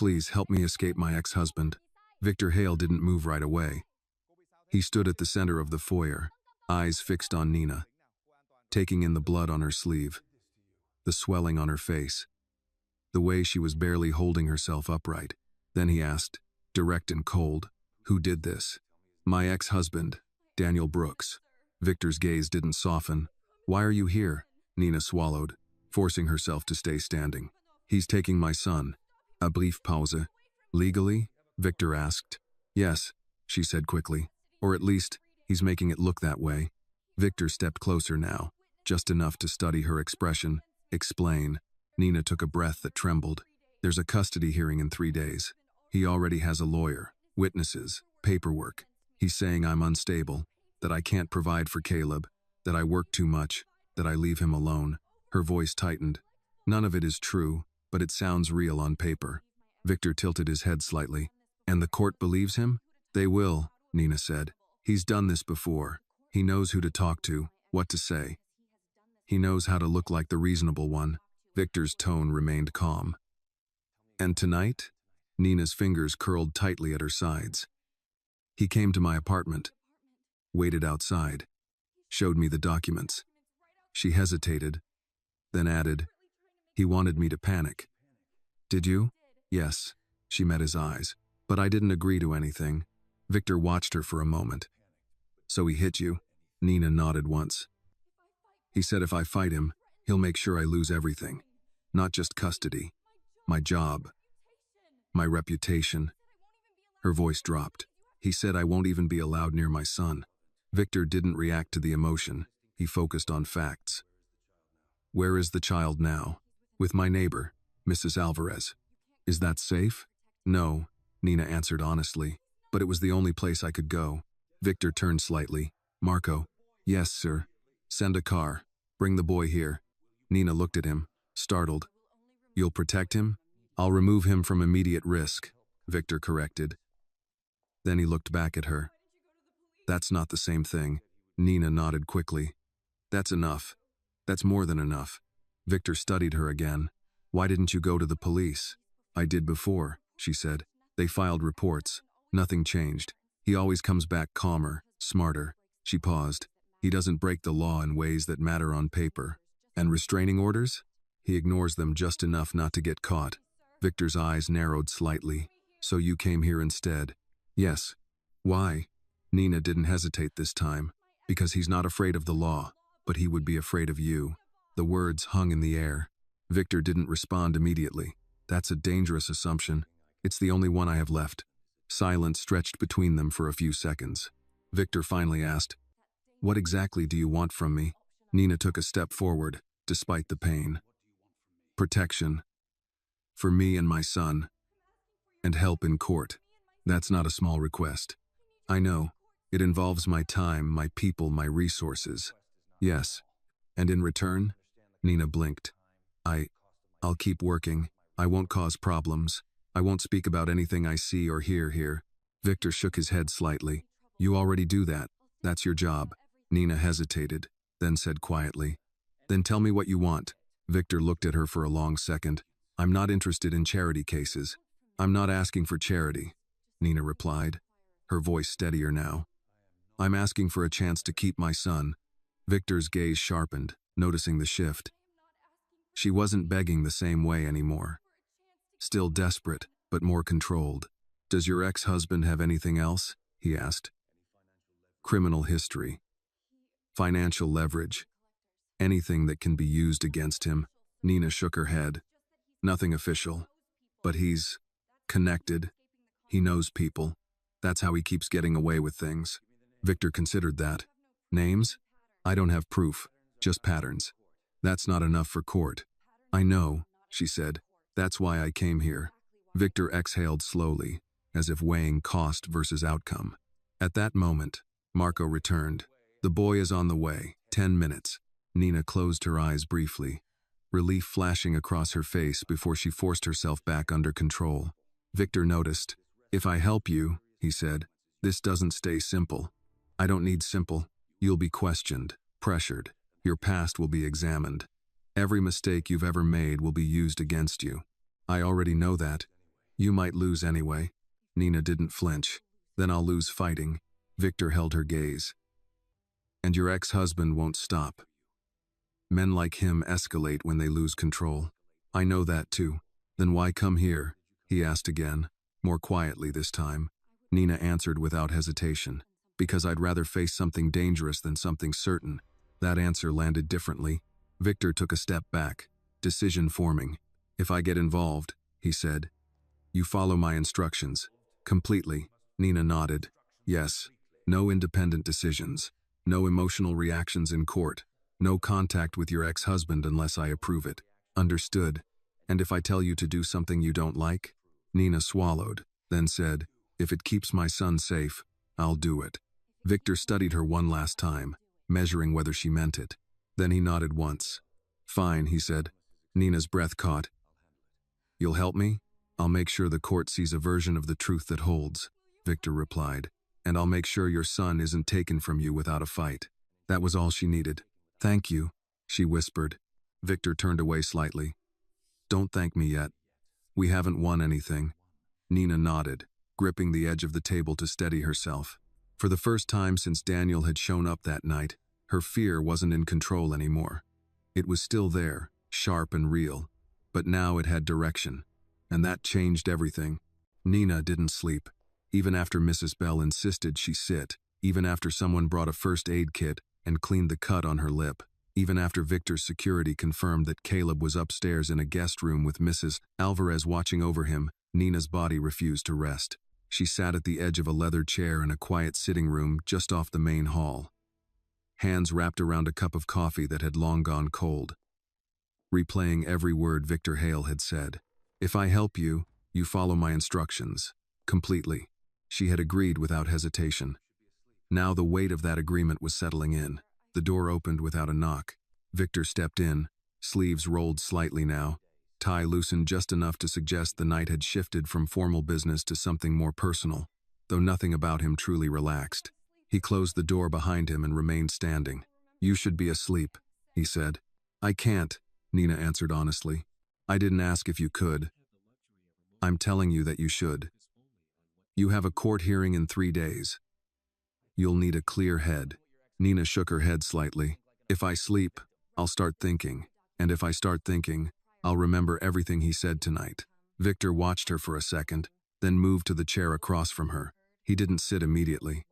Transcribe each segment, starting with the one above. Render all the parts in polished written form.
Please help me escape my ex-husband. Victor Hale didn't move right away. He stood at the center of the foyer, eyes fixed on Nina, taking in the blood on her sleeve, the swelling on her face, the way she was barely holding herself upright. Then he asked, direct and cold, "Who did this?" "My ex-husband, Daniel Brooks." Victor's gaze didn't soften. "Why are you here?" Nina swallowed, forcing herself to stay standing. "He's taking my son." A brief pause. "Legally?" Victor asked. "Yes," she said quickly. "Or at least, he's making it look that way." Victor stepped closer now, just enough to study her expression. "Explain." Nina took a breath that trembled. "There's a custody hearing in 3 days. He already has a lawyer, witnesses, paperwork. He's saying I'm unstable, that I can't provide for Caleb, that I work too much, that I leave him alone." Her voice tightened. "None of it is true, but it sounds real on paper." Victor tilted his head slightly. "And the court believes him?" "They will," Nina said. "He's done this before. He knows who to talk to, what to say. He knows how to look like the reasonable one." Victor's tone remained calm. "And tonight?" Nina's fingers curled tightly at her sides. "He came to my apartment, waited outside, showed me the documents." She hesitated, then added, "He wanted me to panic." "Did you?" "Yes." She met his eyes. "But I didn't agree to anything." Victor watched her for a moment. "So he hit you?" Nina nodded once. "He said if I fight him, he'll make sure I lose everything. Not just custody. My job. My reputation." Her voice dropped. "He said I won't even be allowed near my son." Victor didn't react to the emotion. He focused on facts. "Where is the child now?" "With my neighbor, Mrs. Alvarez." "Is that safe?" "No," Nina answered honestly, "but it was the only place I could go." Victor turned slightly. "Marco." "Yes, sir." "Send a car. Bring the boy here." Nina looked at him, startled. "You'll protect him?" "I'll remove him from immediate risk," Victor corrected. Then he looked back at her. "That's not the same thing." Nina nodded quickly. "That's enough. That's more than enough." Victor studied her again. "Why didn't you go to the police?" "I did before," she said. "They filed reports. Nothing changed. He always comes back calmer, smarter." She paused. "He doesn't break the law in ways that matter on paper." "And restraining orders?" "He ignores them just enough not to get caught." Victor's eyes narrowed slightly. "So you came here instead?" "Yes." "Why?" Nina didn't hesitate this time. "Because he's not afraid of the law, but he would be afraid of you." The words hung in the air. Victor didn't respond immediately. "That's a dangerous assumption. It's the only one I have left." Silence stretched between them for a few seconds. Victor finally asked, "What exactly do you want from me?" Nina took a step forward, despite the pain. "Protection. For me and my son. And help in court. That's not a small request." "I know. It involves my time, my people, my resources." "Yes. And in return?" Nina blinked. I'll keep working. I won't cause problems. I won't speak about anything I see or hear here." Victor shook his head slightly. "You already do that. That's your job." Nina hesitated, then said quietly, "Then tell me what you want." Victor looked at her for a long second. "I'm not interested in charity cases." "I'm not asking for charity," Nina replied, her voice steadier now. "I'm asking for a chance to keep my son." Victor's gaze sharpened, noticing the shift. She wasn't begging the same way anymore. Still desperate, but more controlled. "Does your ex-husband have anything else?" he asked. "Criminal history. Financial leverage. Anything that can be used against him." Nina shook her head. "Nothing official. But he's connected. He knows people. That's how he keeps getting away with things." Victor considered that. "Names? I don't have proof, just patterns. That's not enough for court." "I know," she said. "That's why I came here." Victor exhaled slowly, as if weighing cost versus outcome. At that moment, Marco returned. "The boy is on the way. 10 minutes. Nina closed her eyes briefly, relief flashing across her face before she forced herself back under control. Victor noticed. "If I help you," he said, "this doesn't stay simple." "I don't need simple. You'll be questioned, pressured. Your past will be examined. Every mistake you've ever made will be used against you." "I already know that." You might lose anyway. Nina didn't flinch. Then I'll lose fighting. Victor held her gaze. And your ex-husband won't stop. Men like him escalate when they lose control. I know that too. Then why come here? He asked again, more quietly this time. Nina answered without hesitation. Because I'd rather face something dangerous than something certain. That answer landed differently. Victor took a step back, decision forming. If I get involved, he said. You follow my instructions. Completely. Nina nodded. Yes. No independent decisions. No emotional reactions in court. No contact with your ex-husband unless I approve it. Understood. And if I tell you to do something you don't like? Nina swallowed, then said, if it keeps my son safe, I'll do it. Victor studied her one last time, measuring whether she meant it. Then he nodded once. Fine, he said. Nina's breath caught. You'll help me? I'll make sure the court sees a version of the truth that holds, Victor replied. And I'll make sure your son isn't taken from you without a fight. That was all she needed. Thank you, she whispered. Victor turned away slightly. Don't thank me yet. We haven't won anything. Nina nodded, gripping the edge of the table to steady herself. For the first time since Daniel had shown up that night, her fear wasn't in control anymore. It was still there, sharp and real, but now it had direction. And that changed everything. Nina didn't sleep. Even after Mrs. Bell insisted she sit, even after someone brought a first aid kit and cleaned the cut on her lip, even after Victor's security confirmed that Caleb was upstairs in a guest room with Mrs. Alvarez watching over him, Nina's body refused to rest. She sat at the edge of a leather chair in a quiet sitting room just off the main hall. Hands wrapped around a cup of coffee that had long gone cold. Replaying every word Victor Hale had said. If I help you, you follow my instructions. Completely. She had agreed without hesitation. Now the weight of that agreement was settling in. The door opened without a knock. Victor stepped in, sleeves rolled slightly now, tie loosened just enough to suggest the night had shifted from formal business to something more personal, though nothing about him truly relaxed. He closed the door behind him and remained standing. You should be asleep, he said. I can't, Nina answered honestly. I didn't ask if you could. I'm telling you that you should. You have a court hearing in 3 days. You'll need a clear head. Nina shook her head slightly. If I sleep, I'll start thinking. And if I start thinking, I'll remember everything he said tonight. Victor watched her for a second, then moved to the chair across from her. He didn't sit immediately.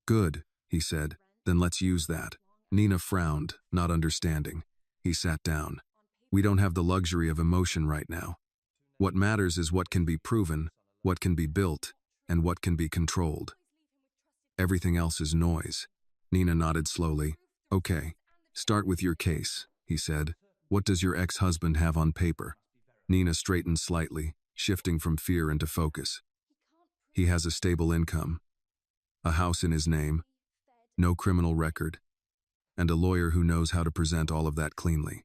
Good, he said. Then let's use that. Nina frowned, not understanding. He sat down. We don't have the luxury of emotion right now. What matters is what can be proven, what can be built, and what can be controlled. Everything else is noise. Nina nodded slowly. Okay, start with your case, he said. What does your ex-husband have on paper? Nina straightened slightly, shifting from fear into focus. He has a stable income, a house in his name, no criminal record, and a lawyer who knows how to present all of that cleanly.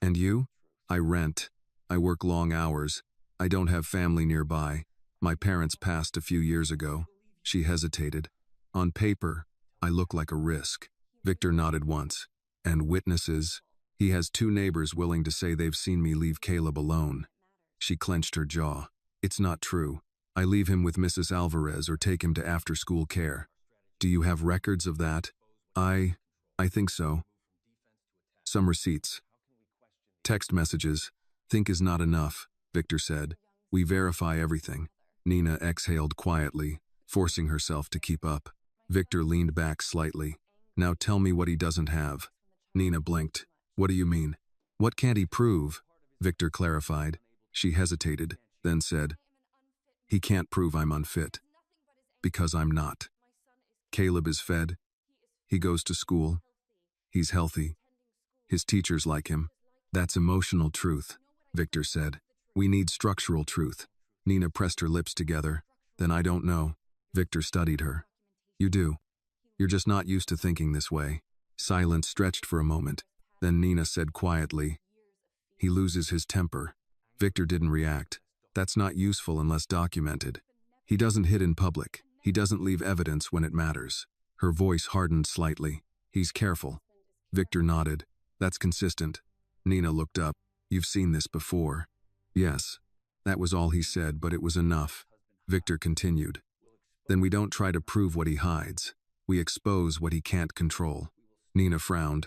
And you? I rent. I work long hours. I don't have family nearby. My parents passed a few years ago. She hesitated. On paper, I look like a risk. Victor nodded once. And witnesses? He has 2 neighbors willing to say they've seen me leave Caleb alone. She clenched her jaw. It's not true. I leave him with Mrs. Alvarez or take him to after-school care. Do you have records of that? I think so. Some receipts. Text messages. Think is not enough, Victor said. We verify everything. Nina exhaled quietly, forcing herself to keep up. Victor leaned back slightly. Now tell me what he doesn't have. Nina blinked. What do you mean? What can't he prove? Victor clarified. She hesitated, then said, he can't prove I'm unfit. Because I'm not. Caleb is fed. He goes to school. He's healthy. His teachers like him. That's emotional truth, Victor said. We need structural truth. Nina pressed her lips together. Then I don't know. Victor studied her. You do. You're just not used to thinking this way. Silence stretched for a moment. Then Nina said quietly, he loses his temper. Victor didn't react. That's not useful unless documented. He doesn't hit in public. He doesn't leave evidence when it matters. Her voice hardened slightly. He's careful. Victor nodded. That's consistent. Nina looked up. You've seen this before. Yes. That was all he said, but it was enough. Victor continued. Then we don't try to prove what he hides. We expose what he can't control. Nina frowned.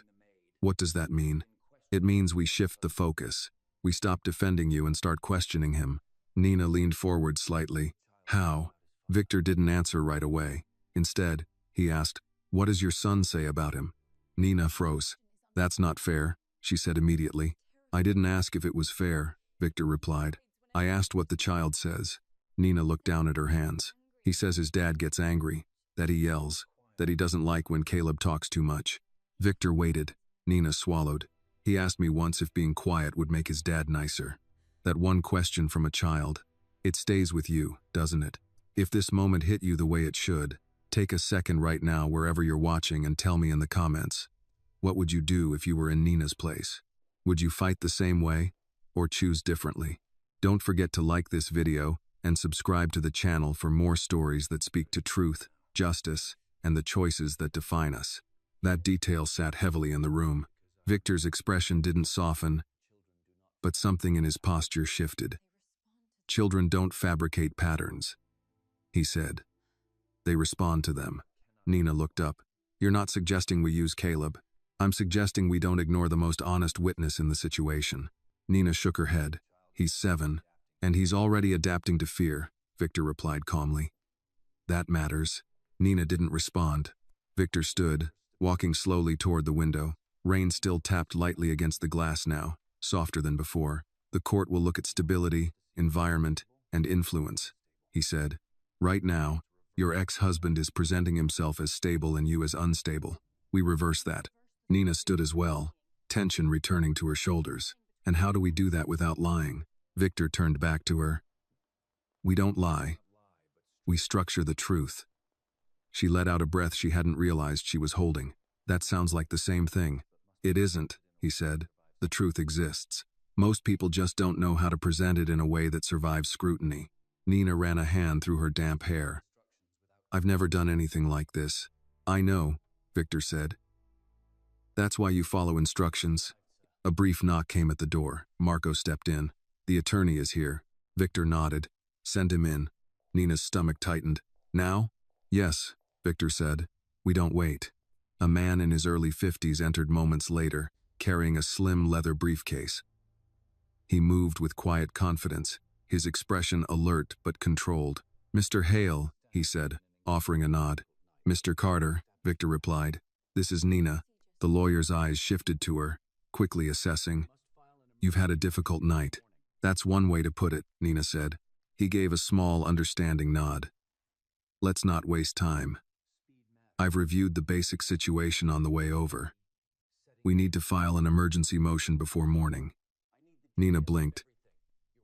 What does that mean? It means we shift the focus. We stop defending you and start questioning him. Nina leaned forward slightly. How? Victor didn't answer right away. Instead, he asked, what does your son say about him? Nina froze. That's not fair, she said immediately. I didn't ask if it was fair, Victor replied. I asked what the child says. Nina looked down at her hands. He says his dad gets angry, that he yells, that he doesn't like when Caleb talks too much. Victor waited. Nina swallowed. He asked me once if being quiet would make his dad nicer. That one question from a child. It stays with you, doesn't it? If this moment hit you the way it should, take a second right now wherever you're watching and tell me in the comments. What would you do if you were in Nina's place? Would you fight the same way, or choose differently? Don't forget to like this video and subscribe to the channel for more stories that speak to truth, justice, and the choices that define us. That detail sat heavily in the room. Victor's expression didn't soften, but something in his posture shifted. Children don't fabricate patterns, he said. They respond to them. Nina looked up. You're not suggesting we use Caleb. I'm suggesting we don't ignore the most honest witness in the situation. Nina shook her head. He's 7, and he's already adapting to fear, Victor replied calmly. That matters. Nina didn't respond. Victor stood, walking slowly toward the window. Rain still tapped lightly against the glass now, softer than before. The court will look at stability, environment, and influence, he said. Right now, your ex-husband is presenting himself as stable and you as unstable. We reverse that. Nina stood as well, tension returning to her shoulders. And how do we do that without lying? Victor turned back to her. We don't lie. We structure the truth. She let out a breath she hadn't realized she was holding. That sounds like the same thing. It isn't, he said. The truth exists. Most people just don't know how to present it in a way that survives scrutiny. Nina ran a hand through her damp hair. I've never done anything like this. I know, Victor said. That's why you follow instructions. A brief knock came at the door. Marco stepped in. The attorney is here. Victor nodded. Send him in. Nina's stomach tightened. Now? Yes, Victor said. We don't wait. A man in his early 50s entered moments later, carrying a slim leather briefcase. He moved with quiet confidence, his expression alert but controlled. Mr. Hale, he said, offering a nod. Mr. Carter, Victor replied. This is Nina. The lawyer's eyes shifted to her, quickly assessing. You've had a difficult night. That's one way to put it, Nina said. He gave a small, understanding nod. Let's not waste time. I've reviewed the basic situation on the way over. We need to file an emergency motion before morning. Nina blinked.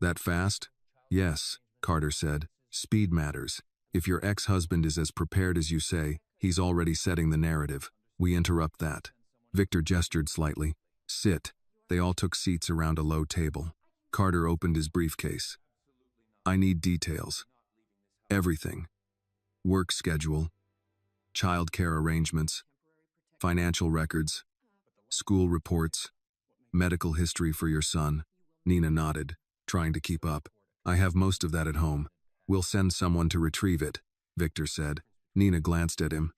That fast? Yes, Carter said. Speed matters. If your ex-husband is as prepared as you say, he's already setting the narrative. We interrupt that. Victor gestured slightly. Sit. They all took seats around a low table. Carter opened his briefcase. I need details. Everything. Work schedule. Childcare arrangements. Financial records. School reports. Medical history for your son. Nina nodded, trying to keep up. I have most of that at home. We'll send someone to retrieve it, Victor said. Nina glanced at him.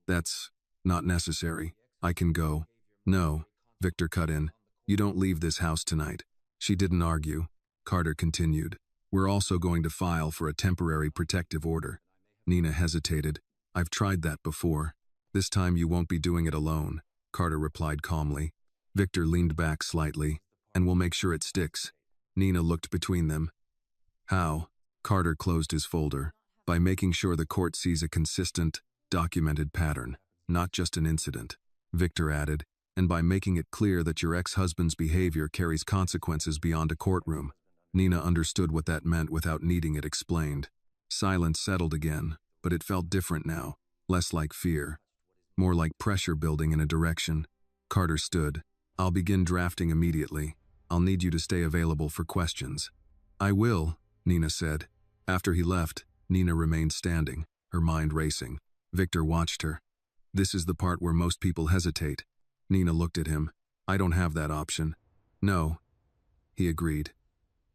That's not necessary. I can go. No, Victor cut in. You don't leave this house tonight. She didn't argue. Carter continued. We're also going to file for a temporary protective order. Nina hesitated. I've tried that before. This time you won't be doing it alone, Carter replied calmly. Victor leaned back slightly. And we'll make sure it sticks. Nina looked between them. How? Carter closed his folder. By making sure the court sees a consistent, documented pattern, not just an incident. Victor added, and by making it clear that your ex-husband's behavior carries consequences beyond a courtroom. Nina understood what that meant without needing it explained. Silence settled again, but it felt different now, less like fear, more like pressure building in a direction. Carter stood. I'll begin drafting immediately. I'll need you to stay available for questions. I will, Nina said. After he left, Nina remained standing, her mind racing. Victor watched her. This is the part where most people hesitate. Nina looked at him. I don't have that option. No, he agreed.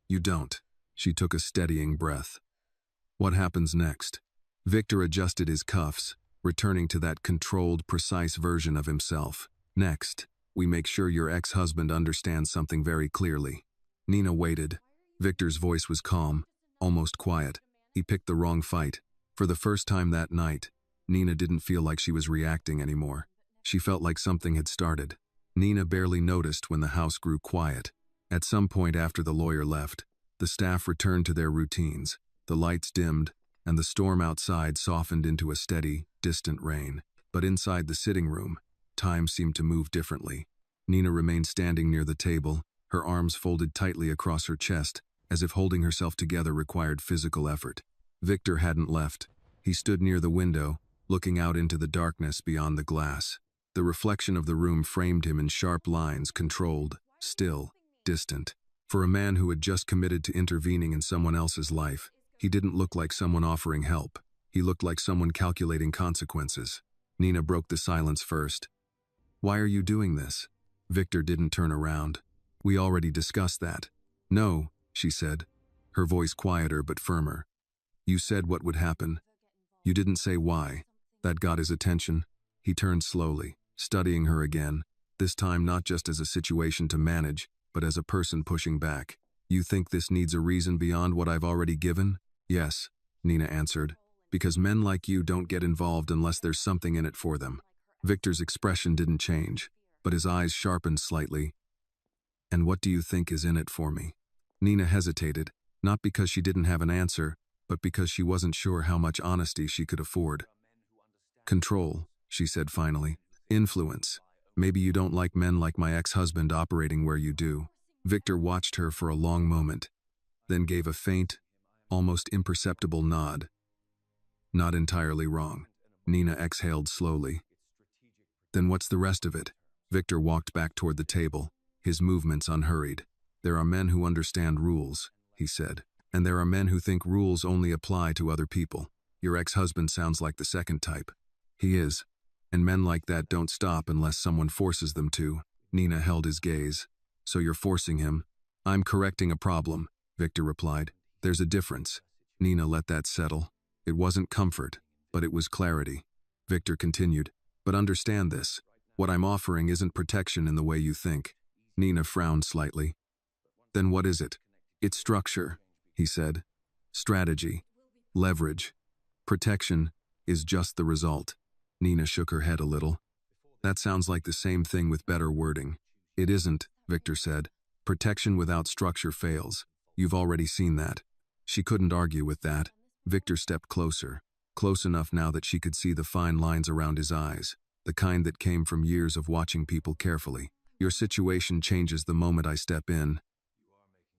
You don't. She took a steadying breath. What happens next? Victor adjusted his cuffs, returning to that controlled, precise version of himself. Next, we make sure your ex-husband understands something very clearly. Nina waited. Victor's voice was calm, almost quiet. He picked the wrong fight. For the first time that night, Nina didn't feel like she was reacting anymore. She felt like something had started. Nina barely noticed when the house grew quiet. At some point after the lawyer left, the staff returned to their routines. The lights dimmed, and the storm outside softened into a steady, distant rain. But inside the sitting room, time seemed to move differently. Nina remained standing near the table, her arms folded tightly across her chest, as if holding herself together required physical effort. Victor hadn't left. He stood near the window, looking out into the darkness beyond the glass. The reflection of the room framed him in sharp lines, controlled, still, distant. For a man who had just committed to intervening in someone else's life, he didn't look like someone offering help. He looked like someone calculating consequences. Nina broke the silence first. "Why are you doing this?" Victor didn't turn around. "We already discussed that." "No," she said, her voice quieter but firmer. "You said what would happen. You didn't say why." That got his attention. He turned slowly, studying her again, this time not just as a situation to manage, but as a person pushing back. "You think this needs a reason beyond what I've already given?" "Yes," Nina answered, "because men like you don't get involved unless there's something in it for them." Victor's expression didn't change, but his eyes sharpened slightly. "And what do you think is in it for me?" Nina hesitated, not because she didn't have an answer, but because she wasn't sure how much honesty she could afford. "Control," she said finally. "Influence. Maybe you don't like men like my ex-husband operating where you do." Victor watched her for a long moment, then gave a faint, almost imperceptible nod. "Not entirely wrong." Nina exhaled slowly. "Then what's the rest of it?" Victor walked back toward the table, his movements unhurried. "There are men who understand rules," he said, "and there are men who think rules only apply to other people. Your ex-husband sounds like the second type." "He is. And men like that don't stop unless someone forces them to." Nina held his gaze. "So you're forcing him?" "I'm correcting a problem," Victor replied. "There's a difference." Nina let that settle. It wasn't comfort, but it was clarity. Victor continued, "But understand this. What I'm offering isn't protection in the way you think." Nina frowned slightly. "Then what is it?" "It's structure," he said. "Strategy. Leverage. Protection is just the result." Nina shook her head a little. "That sounds like the same thing with better wording." "It isn't," Victor said. "Protection without structure fails. You've already seen that." She couldn't argue with that. Victor stepped closer, close enough now that she could see the fine lines around his eyes, the kind that came from years of watching people carefully. "Your situation changes the moment I step in.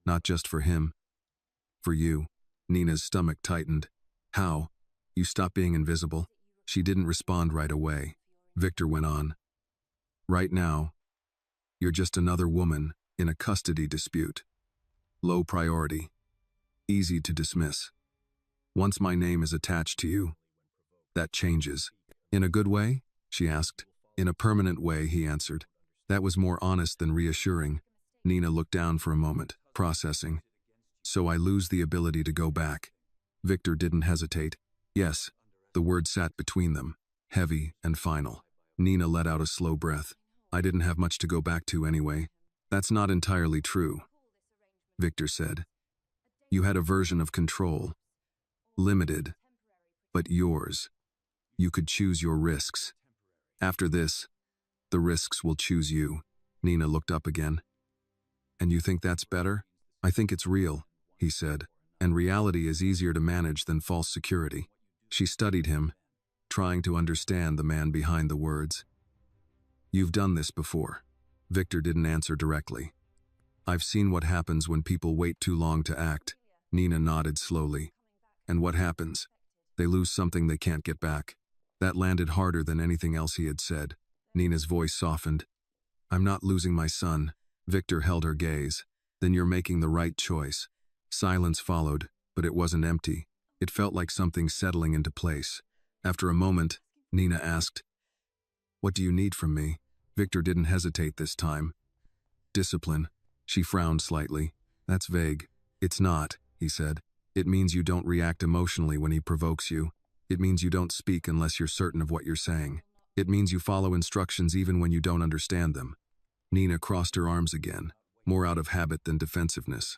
Not just for him. For you." Nina's stomach tightened. "How? You stop being invisible?" She didn't respond right away. Victor went on. "Right now, you're just another woman in a custody dispute. Low priority. Easy to dismiss. Once my name is attached to you, that changes." "In a good way?" she asked. "In a permanent way," he answered. That was more honest than reassuring. Nina looked down for a moment, processing. "So I lose the ability to go back." Victor didn't hesitate. "Yes." The word sat between them, heavy and final. Nina let out a slow breath. "I didn't have much to go back to anyway." "That's not entirely true," Victor said. "You had a version of control. Limited, but yours. You could choose your risks. After this, the risks will choose you." Nina looked up again. "And you think that's better?" "I think it's real," he said, "and reality is easier to manage than false security." She studied him, trying to understand the man behind the words. "You've done this before." Victor didn't answer directly. "I've seen what happens when people wait too long to act." Nina nodded slowly. "And what happens? They lose something they can't get back." That landed harder than anything else he had said. Nina's voice softened. "I'm not losing my son." Victor held her gaze. "Then you're making the right choice." Silence followed, but it wasn't empty. It felt like something settling into place. After a moment, Nina asked, "What do you need from me?" Victor didn't hesitate this time. "Discipline." She frowned slightly. "That's vague." "It's not," he said. It means you don't react emotionally when he provokes you. It means you don't speak unless you're certain of what you're saying. It means you follow instructions even when you don't understand them. Nina crossed her arms again, more out of habit than defensiveness.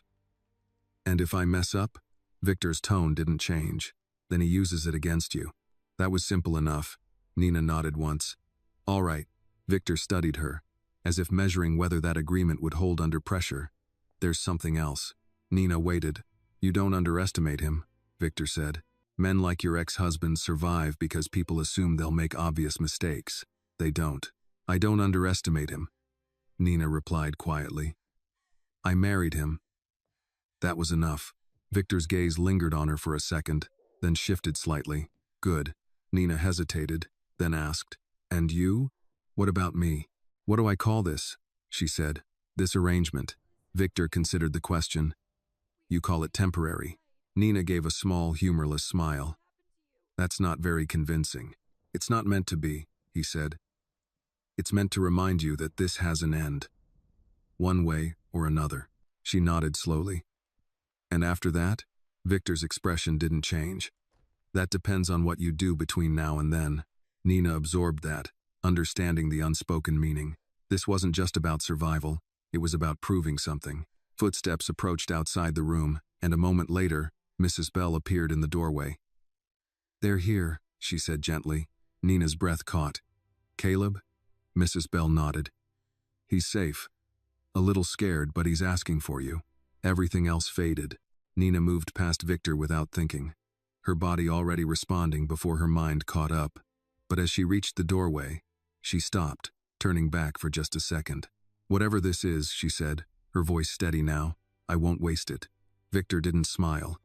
And if I mess up? Victor's tone didn't change. Then he uses it against you. That was simple enough. Nina nodded once. All right. Victor studied her, as if measuring whether that agreement would hold under pressure. There's something else. Nina waited. You don't underestimate him, Victor said. Men like your ex-husband survive because people assume they'll make obvious mistakes. They don't. I don't underestimate him, Nina replied quietly. I married him. That was enough. Victor's gaze lingered on her for a second, then shifted slightly. Good. Nina hesitated, then asked, And you? What about me? What do I call this? She said. This arrangement. Victor considered the question. You call it temporary. Nina gave a small, humorless smile. That's not very convincing. It's not meant to be, he said. It's meant to remind you that this has an end. One way or another. She nodded slowly. And after that? Victor's expression didn't change. That depends on what you do between now and then. Nina absorbed that, understanding the unspoken meaning. This wasn't just about survival, it was about proving something. Footsteps approached outside the room, and a moment later, Mrs. Bell appeared in the doorway. They're here, she said gently. Nina's breath caught. Caleb? Mrs. Bell nodded. He's safe. A little scared, but he's asking for you. Everything else faded. Nina moved past Victor without thinking, her body already responding before her mind caught up. But as she reached the doorway, she stopped, turning back for just a second. Whatever this is, she said, her voice steady now, I won't waste it. Victor didn't smile.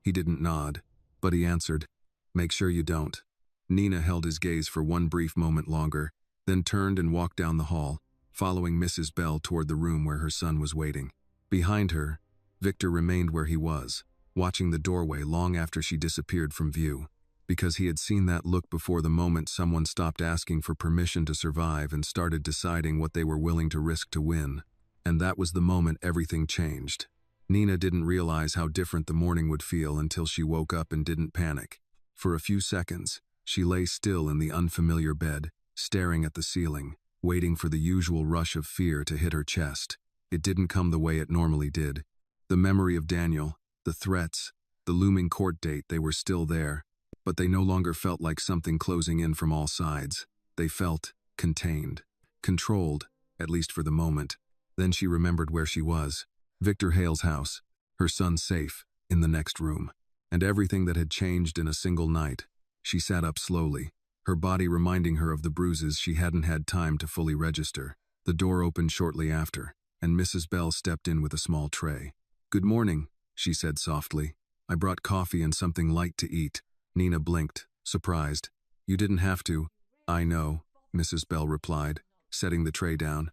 He didn't nod, but he answered, Make sure you don't. Nina held his gaze for one brief moment longer, then turned and walked down the hall, following Mrs. Bell toward the room where her son was waiting. Behind her, Victor remained where he was, watching the doorway long after she disappeared from view, because he had seen that look before the moment someone stopped asking for permission to survive and started deciding what they were willing to risk to win. And that was the moment everything changed. Nina didn't realize how different the morning would feel until she woke up and didn't panic. For a few seconds, she lay still in the unfamiliar bed, staring at the ceiling, waiting for the usual rush of fear to hit her chest. It didn't come the way it normally did. The memory of Daniel, the threats, the looming court date, they were still there, but they no longer felt like something closing in from all sides. They felt contained, controlled, at least for the moment. Then she remembered where she was. Victor Hale's house, her son safe, in the next room, and everything that had changed in a single night. She sat up slowly, her body reminding her of the bruises she hadn't had time to fully register. The door opened shortly after, and Mrs. Bell stepped in with a small tray. Good morning, she said softly. I brought coffee and something light to eat. Nina blinked, surprised. You didn't have to. I know, Mrs. Bell replied, setting the tray down.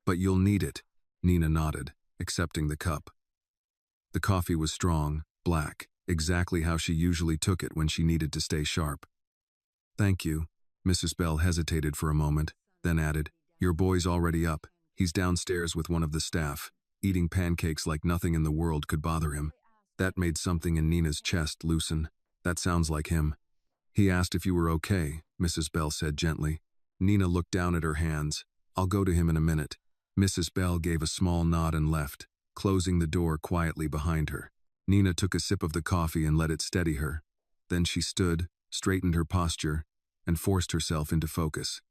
But you'll need it. Nina nodded, accepting the cup. The coffee was strong, black, exactly how she usually took it when she needed to stay sharp. Thank you. Mrs. Bell hesitated for a moment, then added, Your boy's already up. He's downstairs with one of the staff, eating pancakes like nothing in the world could bother him. That made something in Nina's chest loosen. That sounds like him. He asked if you were okay, Mrs. Bell said gently. Nina looked down at her hands. I'll go to him in a minute. Mrs. Bell gave a small nod and left, closing the door quietly behind her. Nina took a sip of the coffee and let it steady her. Then she stood, straightened her posture, and forced herself into focus.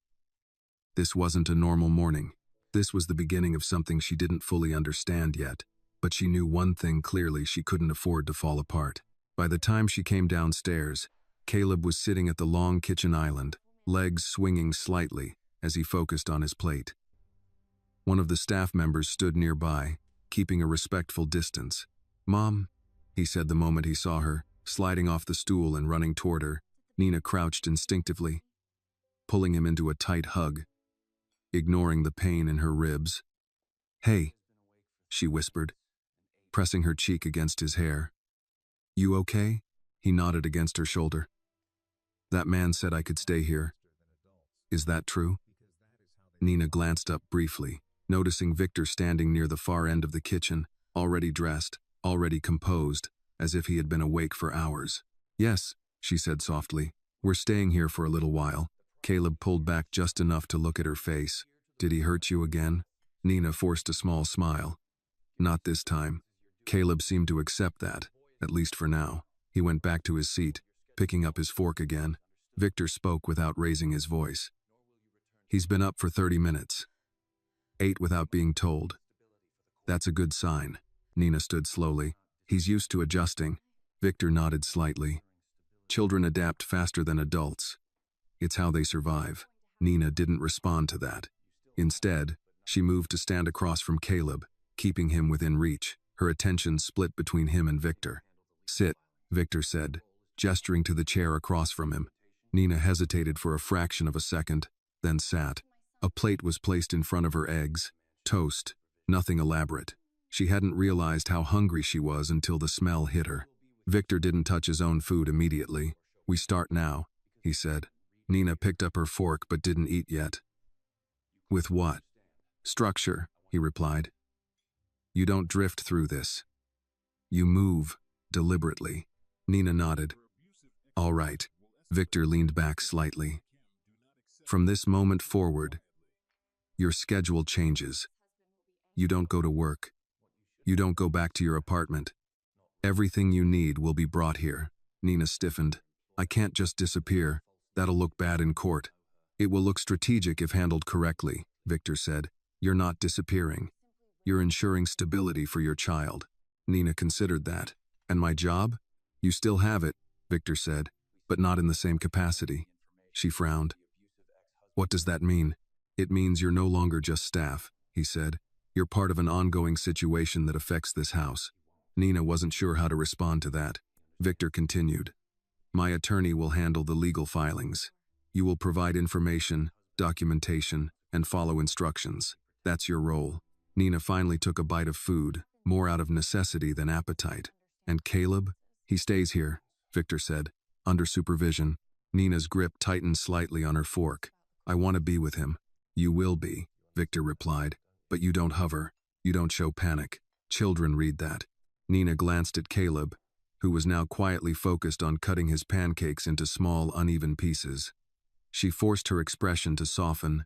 This wasn't a normal morning. This was the beginning of something she didn't fully understand yet, but she knew one thing clearly: she couldn't afford to fall apart. By the time she came downstairs, Caleb was sitting at the long kitchen island, legs swinging slightly as he focused on his plate. One of the staff members stood nearby, keeping a respectful distance. Mom, he said the moment he saw her, sliding off the stool and running toward her. Nina crouched instinctively, pulling him into a tight hug, ignoring the pain in her ribs. Hey, she whispered, pressing her cheek against his hair. You okay? He nodded against her shoulder. That man said I could stay here. Is that true? Nina glanced up briefly, noticing Victor standing near the far end of the kitchen, already dressed. already composed, as if he had been awake for hours. "Yes," she said softly. "We're staying here for a little while." Caleb pulled back just enough to look at her face. "Did he hurt you again?" Nina forced a small smile. "Not this time." Caleb seemed to accept that, at least for now. He went back to his seat, picking up his fork again. Victor spoke without raising his voice. "He's been up for 30 minutes. Ate without being told." "That's a good sign." Nina stood slowly. "He's used to adjusting." Victor nodded slightly. "Children adapt faster than adults. It's how they survive." Nina didn't respond to that. Instead, she moved to stand across from Caleb, keeping him within reach, her attention split between him and Victor. "Sit," Victor said, gesturing to the chair across from him. Nina hesitated for a fraction of a second, then sat. A plate was placed in front of her: eggs, toast, nothing elaborate. She hadn't realized how hungry she was until the smell hit her. Victor didn't touch his own food immediately. "We start now," he said. Nina picked up her fork but didn't eat yet. "With what?" "Structure," he replied. "You don't drift through this. You move, deliberately." Nina nodded. "All right." Victor leaned back slightly. "From this moment forward, your schedule changes. You don't go to work. You don't go back to your apartment. Everything you need will be brought here." Nina stiffened. "I can't just disappear. That'll look bad in court." "It will look strategic if handled correctly," Victor said. "You're not disappearing. You're ensuring stability for your child." Nina considered that. "And my job?" "You still have it," Victor said, "but not in the same capacity." She frowned. "What does that mean?" "It means you're no longer just staff," he said. "You're part of an ongoing situation that affects this house." Nina wasn't sure how to respond to that. Victor continued. "My attorney will handle the legal filings. You will provide information, documentation, and follow instructions. That's your role." Nina finally took a bite of food, more out of necessity than appetite. "And Caleb? He stays here," Victor said, "under supervision." Nina's grip tightened slightly on her fork. "I want to be with him." "You will be," Victor replied, "but you don't hover. You don't show panic. Children read that." Nina glanced at Caleb, who was now quietly focused on cutting his pancakes into small, uneven pieces. She forced her expression to soften.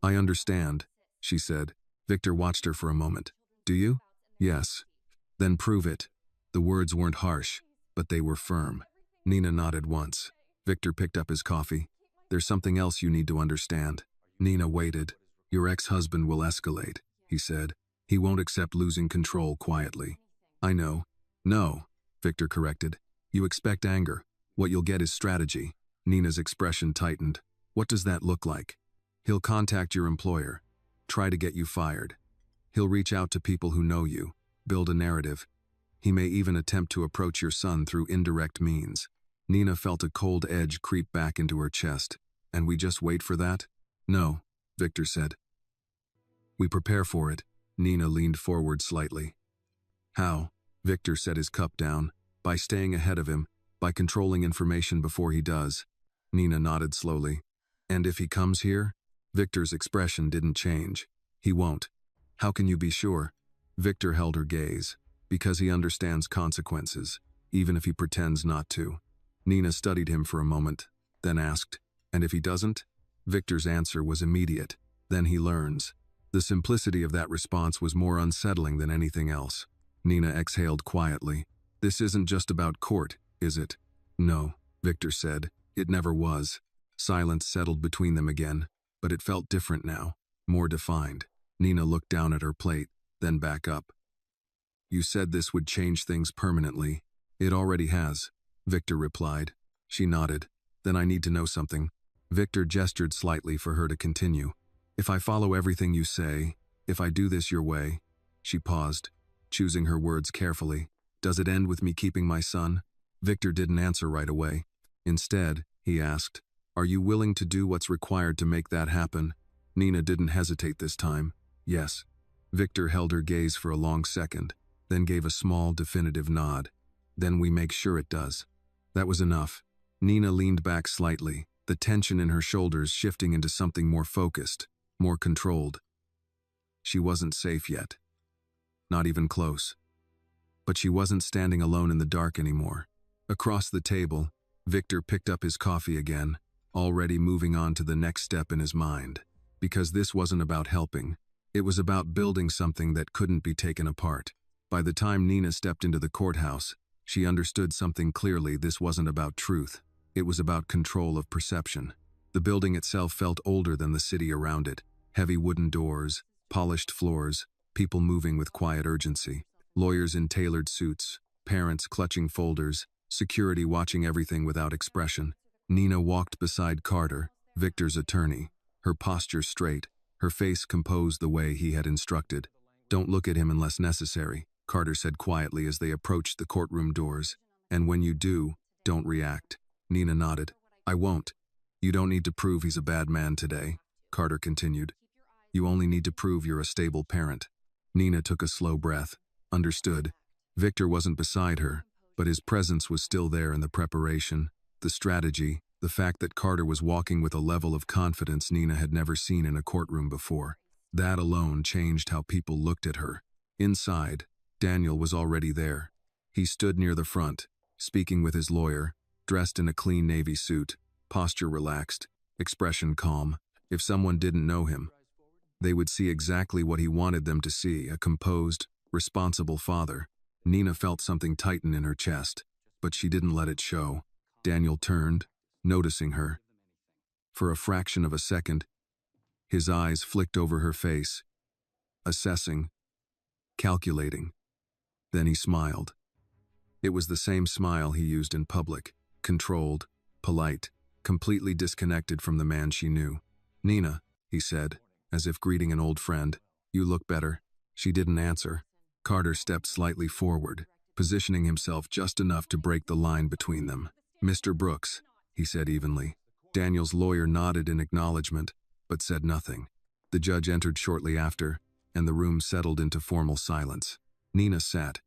"I understand," she said. Victor watched her for a moment. "Do you?" "Yes." "Then prove it." The words weren't harsh, but they were firm. Nina nodded once. Victor picked up his coffee. "There's something else you need to understand." Nina waited. "Your ex-husband will escalate," he said. "He won't accept losing control quietly." "I know." "No," Victor corrected. "You expect anger. What you'll get is strategy." Nina's expression tightened. "What does that look like?" "He'll contact your employer. Try to get you fired. He'll reach out to people who know you, build a narrative. He may even attempt to approach your son through indirect means." Nina felt a cold edge creep back into her chest. "And we just wait for that?" "No," Victor said. "We prepare for it." Nina leaned forward slightly. "How?" Victor set his cup down. "By staying ahead of him, by controlling information before he does." Nina nodded slowly. "And if he comes here?" Victor's expression didn't change. "He won't." "How can you be sure?" Victor held her gaze. "Because he understands consequences, even if he pretends not to." Nina studied him for a moment, then asked, "And if he doesn't?" Victor's answer was immediate. "Then he learns." The simplicity of that response was more unsettling than anything else. Nina exhaled quietly. "This isn't just about court, is it?" "No," Victor said. "It never was." Silence settled between them again, but it felt different now, more defined. Nina looked down at her plate, then back up. "You said this would change things permanently." "It already has," Victor replied. She nodded. "Then I need to know something." Victor gestured slightly for her to continue. "If I follow everything you say, if I do this your way." She paused, choosing her words carefully. "Does it end with me keeping my son?" Victor didn't answer right away. Instead, he asked, "Are you willing to do what's required to make that happen?" Nina didn't hesitate this time. "Yes." Victor held her gaze for a long second, then gave a small, definitive nod. "Then we make sure it does." That was enough. Nina leaned back slightly, the tension in her shoulders shifting into something more focused, more controlled. She wasn't safe yet. Not even close. But she wasn't standing alone in the dark anymore. Across the table, Victor picked up his coffee again, already moving on to the next step in his mind. Because this wasn't about helping. It was about building something that couldn't be taken apart. By the time Nina stepped into the courthouse, she understood something clearly. This wasn't about truth. It was about control of perception. The building itself felt older than the city around it. Heavy wooden doors, polished floors, people moving with quiet urgency. Lawyers in tailored suits, parents clutching folders, security watching everything without expression. Nina walked beside Carter, Victor's attorney, her posture straight, her face composed the way he had instructed. "Don't look at him unless necessary," Carter said quietly as they approached the courtroom doors. "And when you do, don't react." Nina nodded. "I won't." "You don't need to prove he's a bad man today," Carter continued. "You only need to prove you're a stable parent." Nina took a slow breath. Understood. Victor wasn't beside her, but his presence was still there in the preparation, the strategy, the fact that Carter was walking with a level of confidence Nina had never seen in a courtroom before. That alone changed how people looked at her. Inside, Daniel was already there. He stood near the front, speaking with his lawyer, dressed in a clean navy suit, posture relaxed, expression calm. If someone didn't know him, they would see exactly what he wanted them to see, a composed, responsible father. Nina felt something tighten in her chest, but she didn't let it show. Daniel turned, noticing her. For a fraction of a second, his eyes flicked over her face, assessing, calculating. Then he smiled. It was the same smile he used in public, controlled, polite, completely disconnected from the man she knew. "Nina," he said, as if greeting an old friend, "you look better." She didn't answer. Carter stepped slightly forward, positioning himself just enough to break the line between them. "Mr. Brooks," he said evenly. Daniel's lawyer nodded in acknowledgement, but said nothing. The judge entered shortly after, and the room settled into formal silence. Nina sat,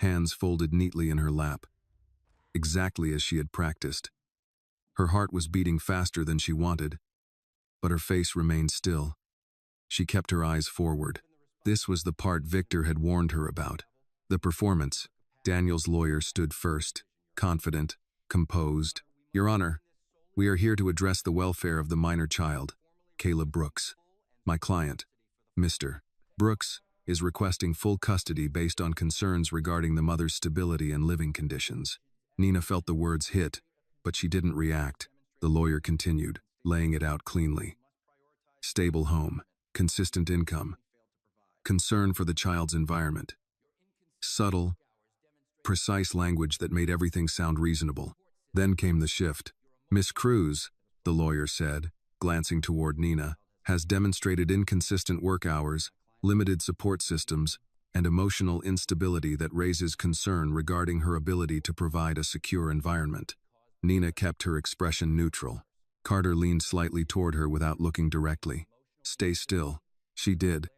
hands folded neatly in her lap, exactly as she had practiced. Her heart was beating faster than she wanted, but her face remained still. She kept her eyes forward. This was the part Victor had warned her about. The performance. Daniel's lawyer stood first, confident, composed. "Your Honor, we are here to address the welfare of the minor child, Caleb Brooks. My client, Mr. Brooks, is requesting full custody based on concerns regarding the mother's stability and living conditions." Nina felt the words hit, but she didn't react. The lawyer continued, laying it out cleanly. "Stable home, consistent income, concern for the child's environment." Subtle, precise language that made everything sound reasonable. Then came the shift. "Miss Cruz," the lawyer said, glancing toward Nina, "has demonstrated inconsistent work hours, limited support systems, and emotional instability that raises concern regarding her ability to provide a secure environment." Nina kept her expression neutral. Carter leaned slightly toward her without looking directly. "Stay still." She did.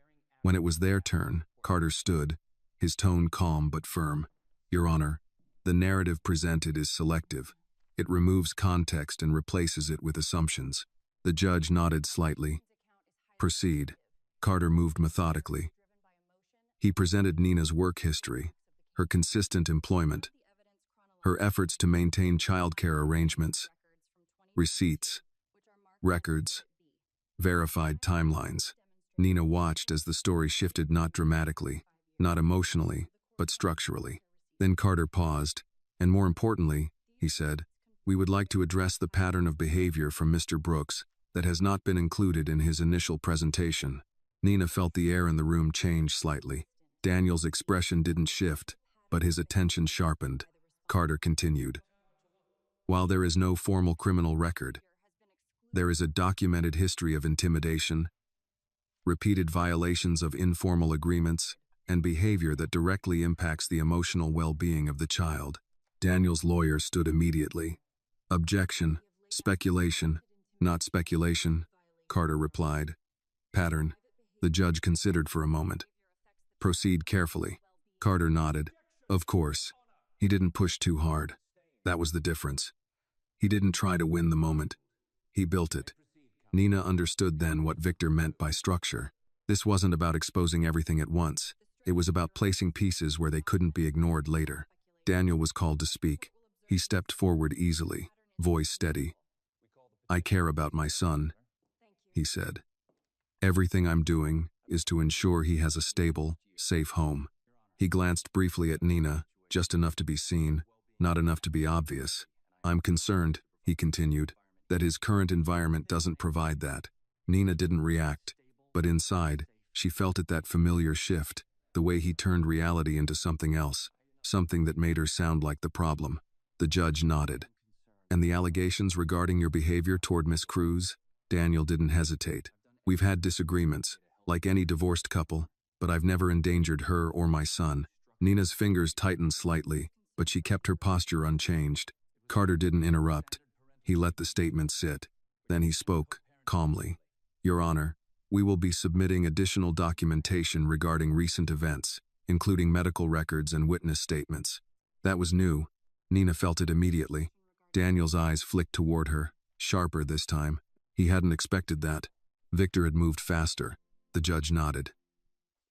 When it was their turn, Carter stood, his tone calm but firm. "Your Honor, the narrative presented is selective. It removes context and replaces it with assumptions." The judge nodded slightly. "Proceed." Carter moved methodically. He presented Nina's work history, her consistent employment, her efforts to maintain childcare arrangements, receipts, records, verified timelines. Nina watched as the story shifted, not dramatically, not emotionally, but structurally. Then Carter paused, and more importantly, he said, "We would like to address the pattern of behavior from Mr. Brooks that has not been included in his initial presentation." Nina felt the air in the room change slightly. Daniel's expression didn't shift, but his attention sharpened. Carter continued, "While there is no formal criminal record, there is a documented history of intimidation, repeated violations of informal agreements, and behavior that directly impacts the emotional well-being of the child." Daniel's lawyer stood immediately. "Objection. Speculation, not speculation," Carter replied. "Pattern." The judge considered for a moment. "Proceed carefully." Carter nodded. Of course. He didn't push too hard. That was the difference. He didn't try to win the moment. He built it. Nina understood then what Victor meant by structure. This wasn't about exposing everything at once. It was about placing pieces where they couldn't be ignored later. Daniel was called to speak. He stepped forward easily, voice steady. "I care about my son," he said. "Everything I'm doing is to ensure he has a stable, safe home." He glanced briefly at Nina, just enough to be seen, not enough to be obvious. "I'm concerned," he continued, "that his current environment doesn't provide that." Nina didn't react, but inside, she felt that familiar shift, the way he turned reality into something else, something that made her sound like the problem. The judge nodded. "And the allegations regarding your behavior toward Miss Cruz?" Daniel didn't hesitate. "We've had disagreements, like any divorced couple, but I've never endangered her or my son." Nina's fingers tightened slightly, but she kept her posture unchanged. Carter didn't interrupt. He let the statement sit. Then he spoke, calmly. "Your Honor, we will be submitting additional documentation regarding recent events, including medical records and witness statements." That was new. Nina felt it immediately. Daniel's eyes flicked toward her, sharper this time. He hadn't expected that. Victor had moved faster. The judge nodded.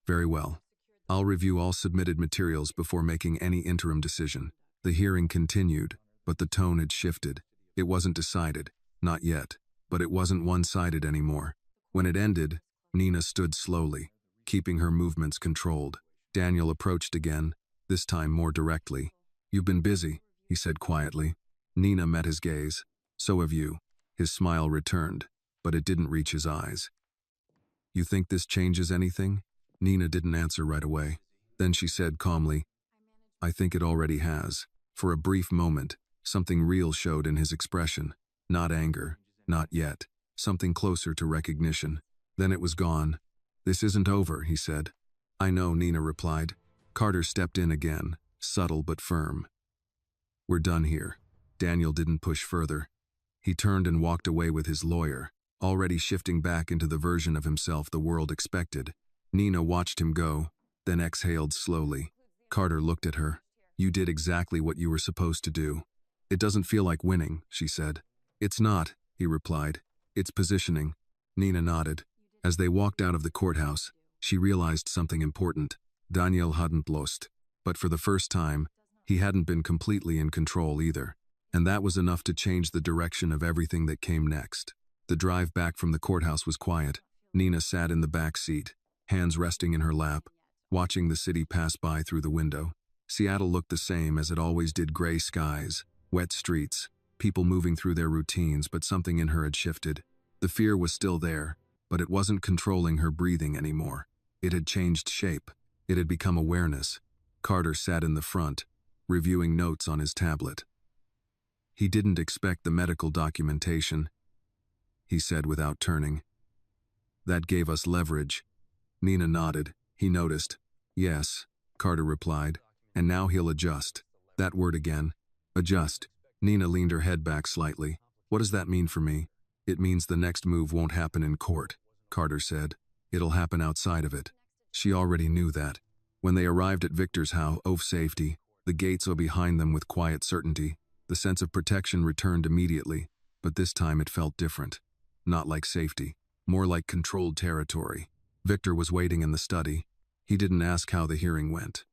"Very well. I'll review all submitted materials before making any interim decision." The hearing continued, but the tone had shifted. It wasn't decided, not yet, but it wasn't one-sided anymore. When it ended, Nina stood slowly, keeping her movements controlled. Daniel approached again, this time more directly. "You've been busy," he said quietly. Nina met his gaze. "So have you." His smile returned, but it didn't reach his eyes. "You think this changes anything?" Nina didn't answer right away. Then she said calmly, "I think it already has." For a brief moment, something real showed in his expression. Not anger, not yet. Something closer to recognition. Then it was gone. "This isn't over," he said. "I know," Nina replied. Carter stepped in again, subtle but firm. "We're done here." Daniel didn't push further. He turned and walked away with his lawyer, already shifting back into the version of himself the world expected. Nina watched him go, then exhaled slowly. Carter looked at her. "You did exactly what you were supposed to do." "It doesn't feel like winning," she said. "It's not," he replied. "It's positioning." Nina nodded. As they walked out of the courthouse, she realized something important. Daniel hadn't lost. But for the first time, he hadn't been completely in control either. And that was enough to change the direction of everything that came next. The drive back from the courthouse was quiet. Nina sat in the back seat, hands resting in her lap, watching the city pass by through the window. Seattle looked the same as it always did: gray skies, wet streets, people moving through their routines, but something in her had shifted. The fear was still there, but it wasn't controlling her breathing anymore. It had changed shape. It had become awareness. Carter sat in the front, reviewing notes on his tablet. "He didn't expect the medical documentation," he said without turning. "That gave us leverage." Nina nodded. He noticed. "Yes," Carter replied. "And now he'll adjust." That word again. Adjust. Nina leaned her head back slightly. "What does that mean for me?" "It means the next move won't happen in court," Carter said. "It'll happen outside of it." She already knew that. When they arrived at Victor's house, of safety, the gates were behind them with quiet certainty. The sense of protection returned immediately, but this time it felt different. Not like safety, more like controlled territory. Victor was waiting in the study. He didn't ask how the hearing went.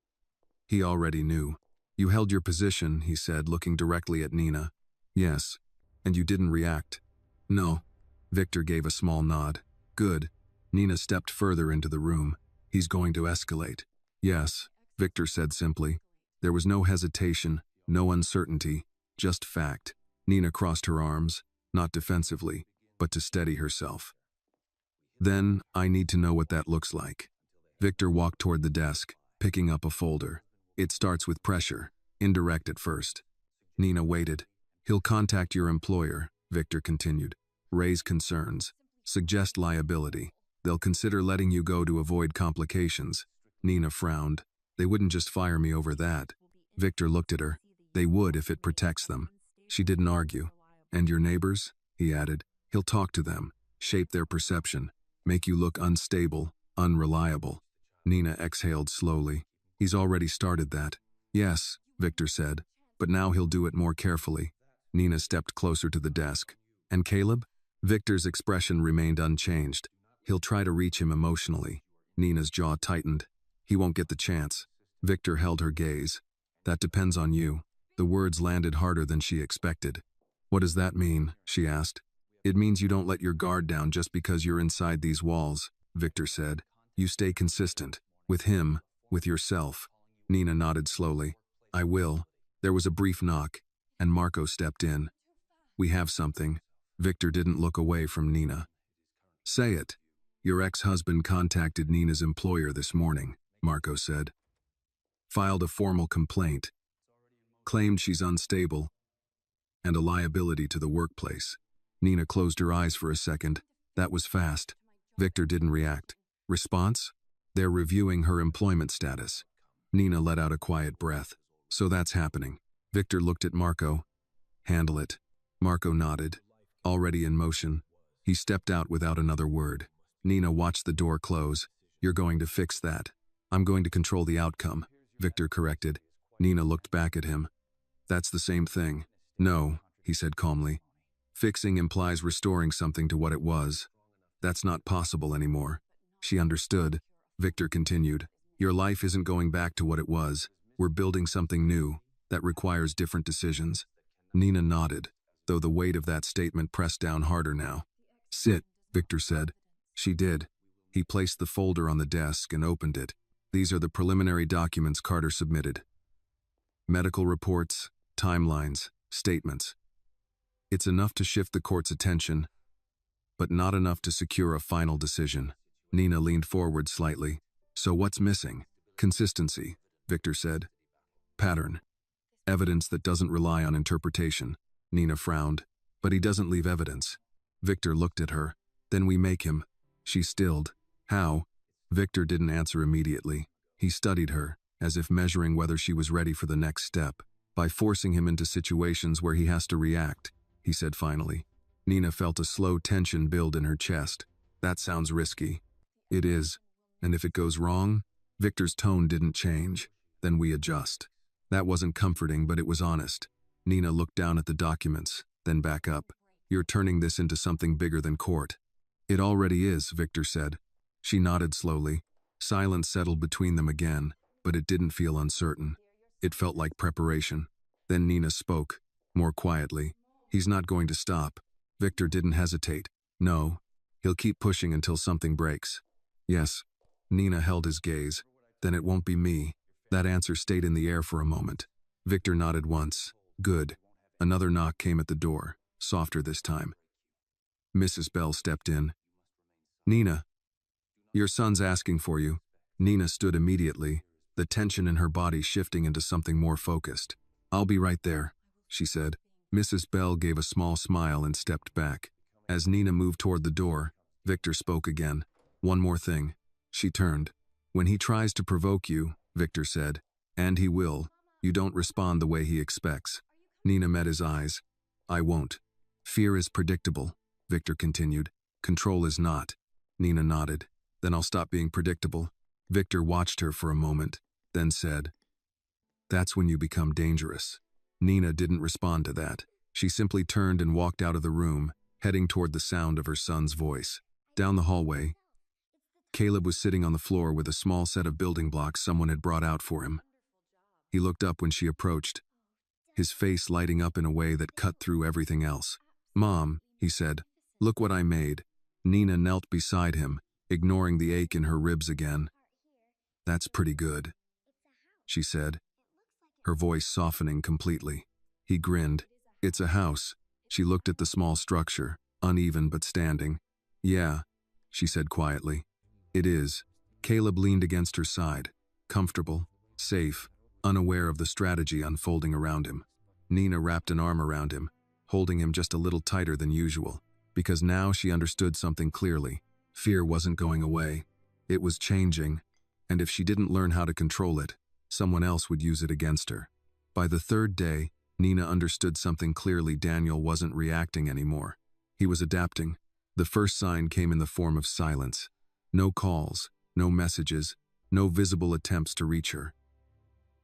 He already knew. "You held your position," he said, looking directly at Nina. "Yes. And you didn't react?" "No." Victor gave a small nod. "Good." Nina stepped further into the room. "He's going to escalate." "Yes," Victor said simply. There was no hesitation, no uncertainty, just fact. Nina crossed her arms, not defensively, but to steady herself. "Then, I need to know what that looks like." Victor walked toward the desk, picking up a folder. "It starts with pressure, indirect at first." Nina waited. "He'll contact your employer," Victor continued. "Raise concerns. Suggest liability. They'll consider letting you go to avoid complications." Nina frowned. "They wouldn't just fire me over that." Victor looked at her. "They would if it protects them." She didn't argue. "And your neighbors?" he added. "He'll talk to them, shape their perception, make you look unstable, unreliable." Nina exhaled slowly. "He's already started that." "Yes," Victor said, "but now he'll do it more carefully." Nina stepped closer to the desk. "And Caleb?" Victor's expression remained unchanged. "He'll try to reach him emotionally." Nina's jaw tightened. He won't get the chance. Victor held her gaze. That depends on you. The words landed harder than she expected. What does that mean? She asked. It means you don't let your guard down just because you're inside these walls, Victor said. You stay consistent. With him, with yourself. Nina nodded slowly. I will. There was a brief knock, and Marco stepped in. We have something. Victor didn't look away from Nina. Say it. Your ex-husband contacted Nina's employer this morning, Marco said. Filed a formal complaint. Claimed she's unstable and a liability to the workplace. Nina closed her eyes for a second. That was fast. Victor didn't react. Response? They're reviewing her employment status. Nina let out a quiet breath. So that's happening. Victor looked at Marco. Handle it. Marco nodded. Already in motion. He stepped out without another word. Nina watched the door close. You're going to fix that. I'm going to control the outcome, Victor corrected. Nina looked back at him. That's the same thing. No, he said calmly. Fixing implies restoring something to what it was. That's not possible anymore. She understood. Victor continued. Your life isn't going back to what it was. We're building something new that requires different decisions. Nina nodded, though the weight of that statement pressed down harder now. Sit, Victor said. She did. He placed the folder on the desk and opened it. These are the preliminary documents Carter submitted. Medical reports, timelines, statements. It's enough to shift the court's attention, but not enough to secure a final decision. Nina leaned forward slightly. So what's missing? Consistency, Victor said. Pattern. Evidence that doesn't rely on interpretation. Nina frowned. But he doesn't leave evidence. Victor looked at her. Then we make him. She stilled. How? Victor didn't answer immediately. He studied her, as if measuring whether she was ready for the next step. By forcing him into situations where he has to react, he said finally. Nina felt a slow tension build in her chest. That sounds risky. It is. And if it goes wrong? Victor's tone didn't change. Then we adjust. That wasn't comforting, but it was honest. Nina looked down at the documents, then back up. You're turning this into something bigger than court. It already is, Victor said. She nodded slowly. Silence settled between them again, but it didn't feel uncertain. It felt like preparation. Then Nina spoke, more quietly. He's not going to stop. Victor didn't hesitate. No. He'll keep pushing until something breaks. Yes. Nina held his gaze. Then it won't be me. That answer stayed in the air for a moment. Victor nodded once. Good. Another knock came at the door, softer this time. Mrs. Bell stepped in. Nina. Your son's asking for you. Nina stood immediately, the tension in her body shifting into something more focused. I'll be right there, she said. Mrs. Bell gave a small smile and stepped back. As Nina moved toward the door, Victor spoke again. One more thing. She turned. When he tries to provoke you, Victor said, and he will, you don't respond the way he expects. Nina met his eyes. I won't. Fear is predictable, Victor continued. Control is not. Nina nodded. Then I'll stop being predictable. Victor watched her for a moment, then said, That's when you become dangerous. Nina didn't respond to that. She simply turned and walked out of the room, heading toward the sound of her son's voice. Down the hallway, Caleb was sitting on the floor with a small set of building blocks someone had brought out for him. He looked up when she approached, his face lighting up in a way that cut through everything else. Mom, he said, look what I made. Nina knelt beside him, ignoring the ache in her ribs again. That's pretty good, she said, her voice softening completely. He grinned. It's a house. She looked at the small structure, uneven but standing. Yeah, she said quietly. It is. Caleb leaned against her side, comfortable, safe, unaware of the strategy unfolding around him. Nina wrapped an arm around him, holding him just a little tighter than usual, because now she understood something clearly. Fear wasn't going away. It was changing, and if she didn't learn how to control it, someone else would use it against her. By the third day, Nina understood something clearly. Daniel wasn't reacting anymore. He was adapting. The first sign came in the form of silence. No calls, no messages, no visible attempts to reach her.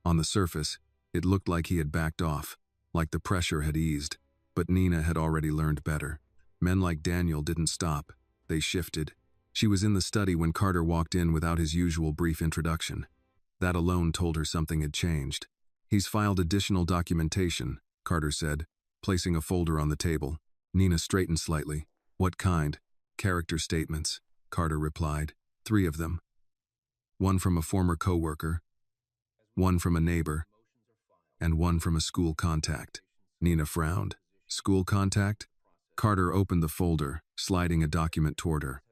On the surface, it looked like he had backed off, like the pressure had eased, but Nina had already learned better. Men like Daniel didn't stop. They shifted. She was in the study when Carter walked in without his usual brief introduction. That alone told her something had changed. He's filed additional documentation, Carter said, placing a folder on the table. Nina straightened slightly. What kind? Character statements, Carter replied. 3 of them. One from a former coworker, one from a neighbor, and one from a school contact. Nina frowned. School contact? Carter opened the folder, sliding a document toward her.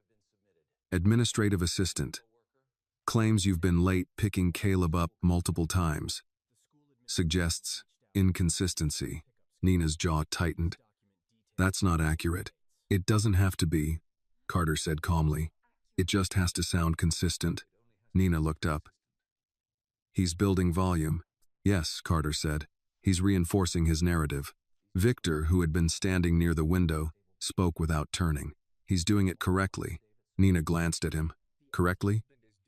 Administrative assistant. Claims you've been late picking Caleb up multiple times. Suggests inconsistency. Nina's jaw tightened. That's not accurate. It doesn't have to be, Carter said calmly. It just has to sound consistent. Nina looked up. He's building volume. Yes, Carter said. He's reinforcing his narrative. Victor, who had been standing near the window, spoke without turning. He's doing it correctly. Nina glanced at him. Correctly?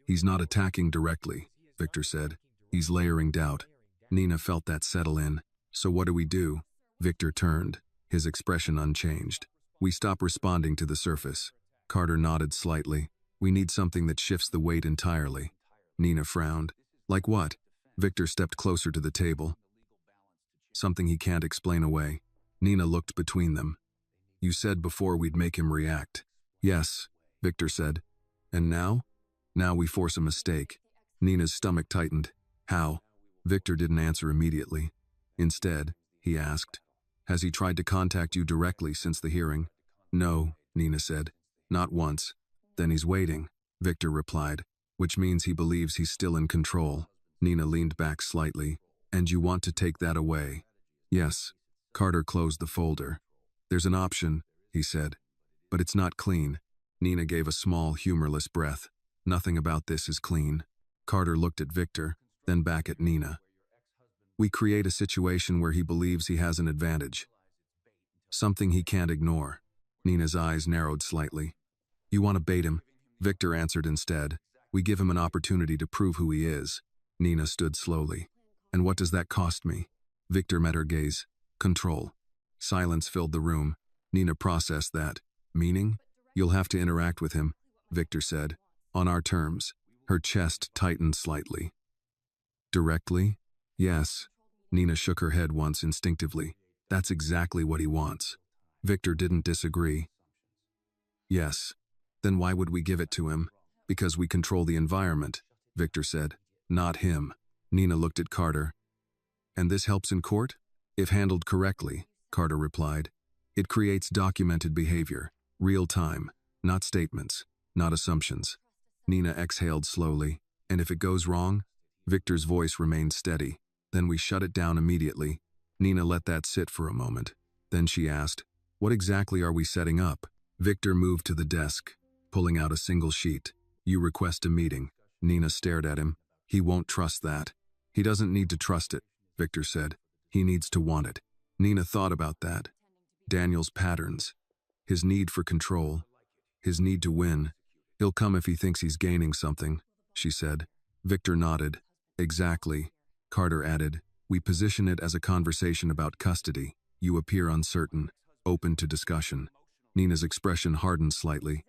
He's not attacking directly, Victor said. He's layering doubt. Nina felt that settle in. So what do we do? Victor turned, his expression unchanged. We stop responding to the surface. Carter nodded slightly. We need something that shifts the weight entirely. Nina frowned. Like what? Victor stepped closer to the table. Something he can't explain away. Nina looked between them. You said before we'd make him react. Yes, Victor said. And now? Now we force a mistake. Nina's stomach tightened. How? Victor didn't answer immediately. Instead, he asked, has he tried to contact you directly since the hearing? No, Nina said. Not once. Then he's waiting, Victor replied, which means he believes he's still in control. Nina leaned back slightly. And you want to take that away? Yes. Carter closed the folder. There's an option, he said. But it's not clean. Nina gave a small, humorless breath. Nothing about this is clean. Carter looked at Victor, then back at Nina. We create a situation where he believes he has an advantage. Something he can't ignore. Nina's eyes narrowed slightly. You want to bait him? Victor answered instead. We give him an opportunity to prove who he is. Nina stood slowly. And what does that cost me? Victor met her gaze. Control. Silence filled the room. Nina processed that. Meaning? You'll have to interact with him, Victor said. On our terms. Her chest tightened slightly. Directly? Yes. Nina shook her head once instinctively. That's exactly what he wants. Victor didn't disagree. Yes. Then why would we give it to him? Because we control the environment, Victor said. Not him. Nina looked at Carter. And this helps in court? If handled correctly, Carter replied. It creates documented behavior, real time, not statements, not assumptions. Nina exhaled slowly. And if it goes wrong? Victor's voice remained steady. Then we shut it down immediately. Nina let that sit for a moment. Then she asked, what exactly are we setting up? Victor moved to the desk, pulling out a single sheet. You request a meeting. Nina stared at him. He won't trust that. He doesn't need to trust it, Victor said. He needs to want it. Nina thought about that. Daniel's patterns. His need for control. His need to win. He'll come if he thinks he's gaining something, she said. Victor nodded. Exactly. Carter added, we position it as a conversation about custody. You appear uncertain, open to discussion. Nina's expression hardened slightly.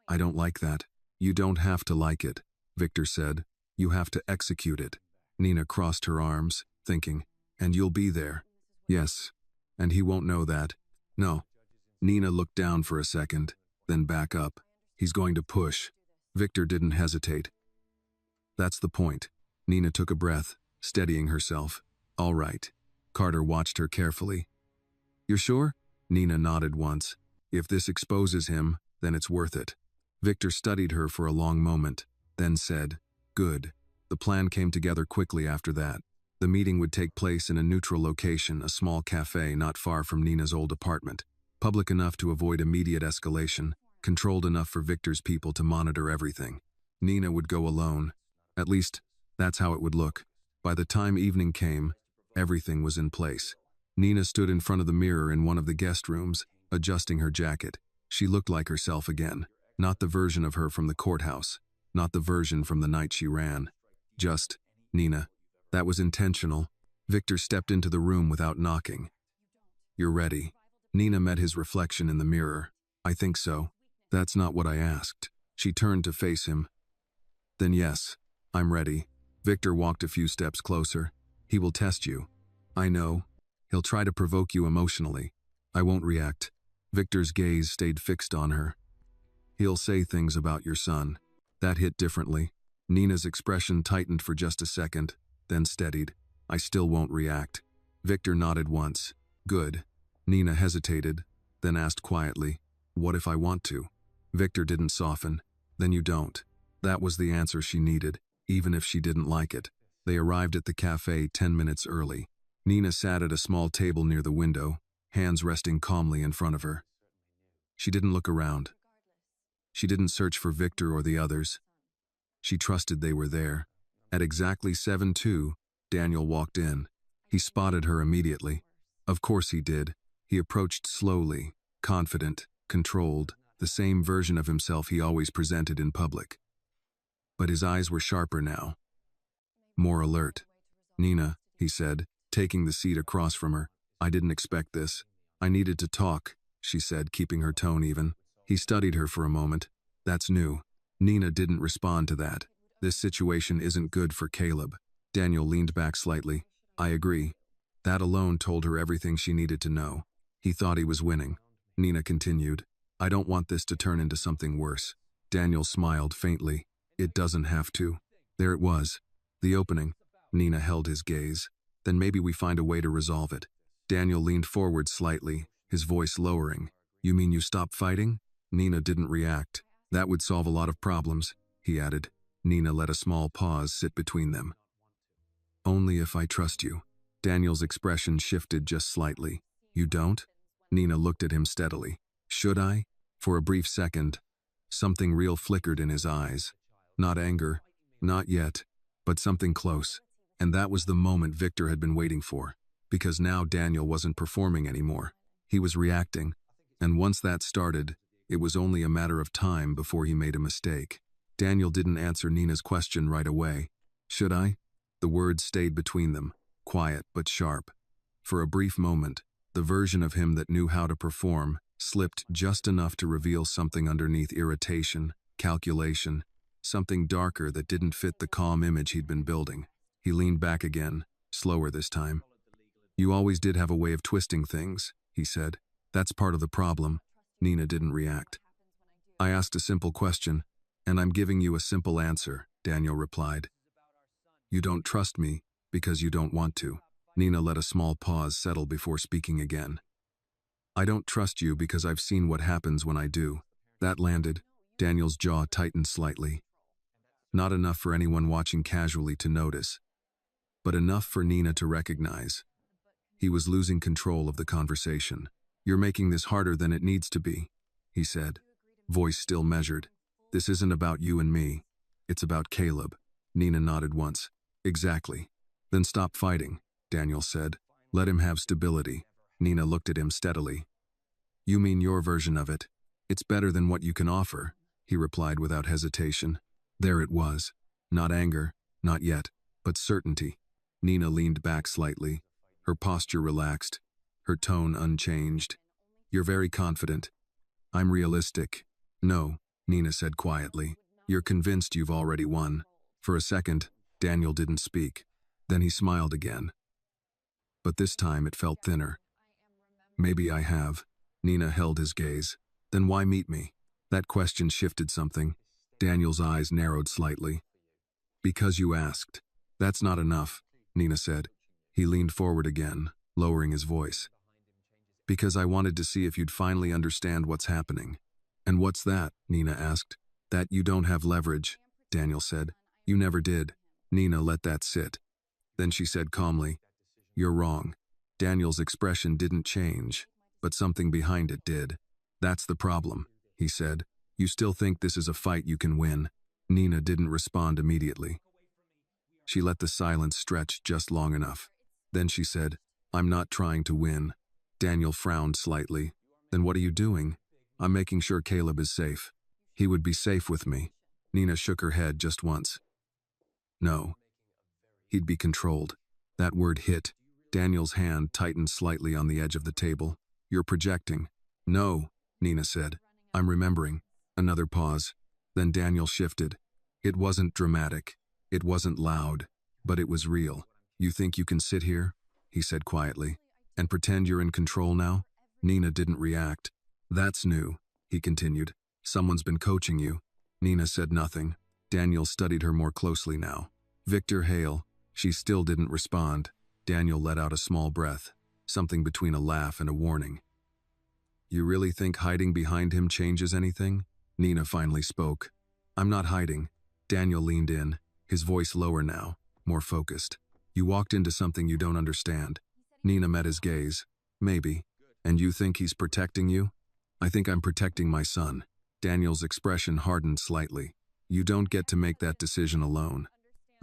I don't like that. You don't have to like it, Victor said. You have to execute it. Nina crossed her arms, thinking, and you'll be there. Yes. And he won't know that. No. Nina looked down for a second, then back up. He's going to push. Victor didn't hesitate. That's the point. Nina took a breath, steadying herself. All right. Carter watched her carefully. You're sure? Nina nodded once. If this exposes him, then it's worth it. Victor studied her for a long moment, then said, good. The plan came together quickly after that. The meeting would take place in a neutral location, a small cafe not far from Nina's old apartment. Public enough to avoid immediate escalation, controlled enough for Victor's people to monitor everything. Nina would go alone. At least, that's how it would look. By the time evening came, everything was in place. Nina stood in front of the mirror in one of the guest rooms, adjusting her jacket. She looked like herself again. Not the version of her from the courthouse. Not the version from the night she ran. Just Nina. That was intentional. Victor stepped into the room without knocking. You're ready. Nina met his reflection in the mirror. I think so. That's not what I asked. She turned to face him. Then yes, I'm ready. Victor walked a few steps closer. He will test you. I know. He'll try to provoke you emotionally. I won't react. Victor's gaze stayed fixed on her. He'll say things about your son. That hit differently. Nina's expression tightened for just a second, then steadied. I still won't react. Victor nodded once. Good. Nina hesitated, then asked quietly, what if I want to? Victor didn't soften. Then you don't. That was the answer she needed, even if she didn't like it. They arrived at the cafe 10 minutes early. Nina sat at a small table near the window, hands resting calmly in front of her. She didn't look around. She didn't search for Victor or the others. She trusted they were there. At exactly 7:02, Daniel walked in. He spotted her immediately. Of course he did. He approached slowly, confident, controlled, the same version of himself he always presented in public. But his eyes were sharper now, more alert. Nina, he said, taking the seat across from her. I didn't expect this. I needed to talk, she said, keeping her tone even. He studied her for a moment. That's new. Nina didn't respond to that. This situation isn't good for Caleb. Daniel leaned back slightly. I agree. That alone told her everything she needed to know. He thought he was winning. Nina continued. I don't want this to turn into something worse. Daniel smiled faintly. It doesn't have to. There it was. The opening. Nina held his gaze. Then maybe we find a way to resolve it. Daniel leaned forward slightly, his voice lowering. You mean you stop fighting? Nina didn't react. That would solve a lot of problems, he added. Nina let a small pause sit between them. Only if I trust you. Daniel's expression shifted just slightly. You don't? Nina looked at him steadily. Should I? For a brief second, something real flickered in his eyes. Not anger, not yet, but something close. And that was the moment Victor had been waiting for, because now Daniel wasn't performing anymore. He was reacting, and once that started, it was only a matter of time before he made a mistake. Daniel didn't answer Nina's question right away. Should I? The words stayed between them, quiet but sharp. For a brief moment, the version of him that knew how to perform slipped just enough to reveal something underneath irritation, calculation, something darker that didn't fit the calm image he'd been building. He leaned back again, slower this time. You always did have a way of twisting things, he said. That's part of the problem. Nina didn't react. I asked a simple question, and I'm giving you a simple answer, Daniel replied. You don't trust me because you don't want to. Nina let a small pause settle before speaking again. I don't trust you because I've seen what happens when I do. That landed. Daniel's jaw tightened slightly. Not enough for anyone watching casually to notice, but enough for Nina to recognize. He was losing control of the conversation. You're making this harder than it needs to be, he said, voice still measured. This isn't about you and me. It's about Caleb. Nina nodded once. Exactly. Then stop fighting, Daniel said. Let him have stability. Nina looked at him steadily. You mean your version of it? It's better than what you can offer, he replied without hesitation. There it was. Not anger, not yet, but certainty. Nina leaned back slightly, her posture relaxed, her tone unchanged. You're very confident. I'm realistic. No, Nina said quietly. You're convinced you've already won. For a second, Daniel didn't speak. Then he smiled again. But this time it felt thinner. Maybe I have. Nina held his gaze. Then why meet me? That question shifted something. Daniel's eyes narrowed slightly. Because you asked. That's not enough, Nina said. He leaned forward again, lowering his voice. Because I wanted to see if you'd finally understand what's happening. And what's that? Nina asked. That you don't have leverage, Daniel said. You never did. Nina let that sit. Then she said calmly, You're wrong. Daniel's expression didn't change, but something behind it did. That's the problem, he said. You still think this is a fight you can win. Nina didn't respond immediately. She let the silence stretch just long enough. Then she said, I'm not trying to win. Daniel frowned slightly. Then what are you doing? I'm making sure Caleb is safe. He would be safe with me. Nina shook her head just once. No. He'd be controlled. That word hit. Daniel's hand tightened slightly on the edge of the table. You're projecting. No, Nina said. I'm remembering. Another pause. Then Daniel shifted. It wasn't dramatic. It wasn't loud. But it was real. "You think you can sit here?" he said quietly. "And pretend you're in control now?" Nina didn't react. "That's new," he continued. "Someone's been coaching you." Nina said nothing. Daniel studied her more closely now. "Victor Hale." She still didn't respond. Daniel let out a small breath, something between a laugh and a warning. "You really think hiding behind him changes anything?" Nina finally spoke. "I'm not hiding." Daniel leaned in, his voice lower now, more focused. "You walked into something you don't understand." Nina met his gaze. "Maybe. And you think he's protecting you?" "I think I'm protecting my son." Daniel's expression hardened slightly. "You don't get to make that decision alone."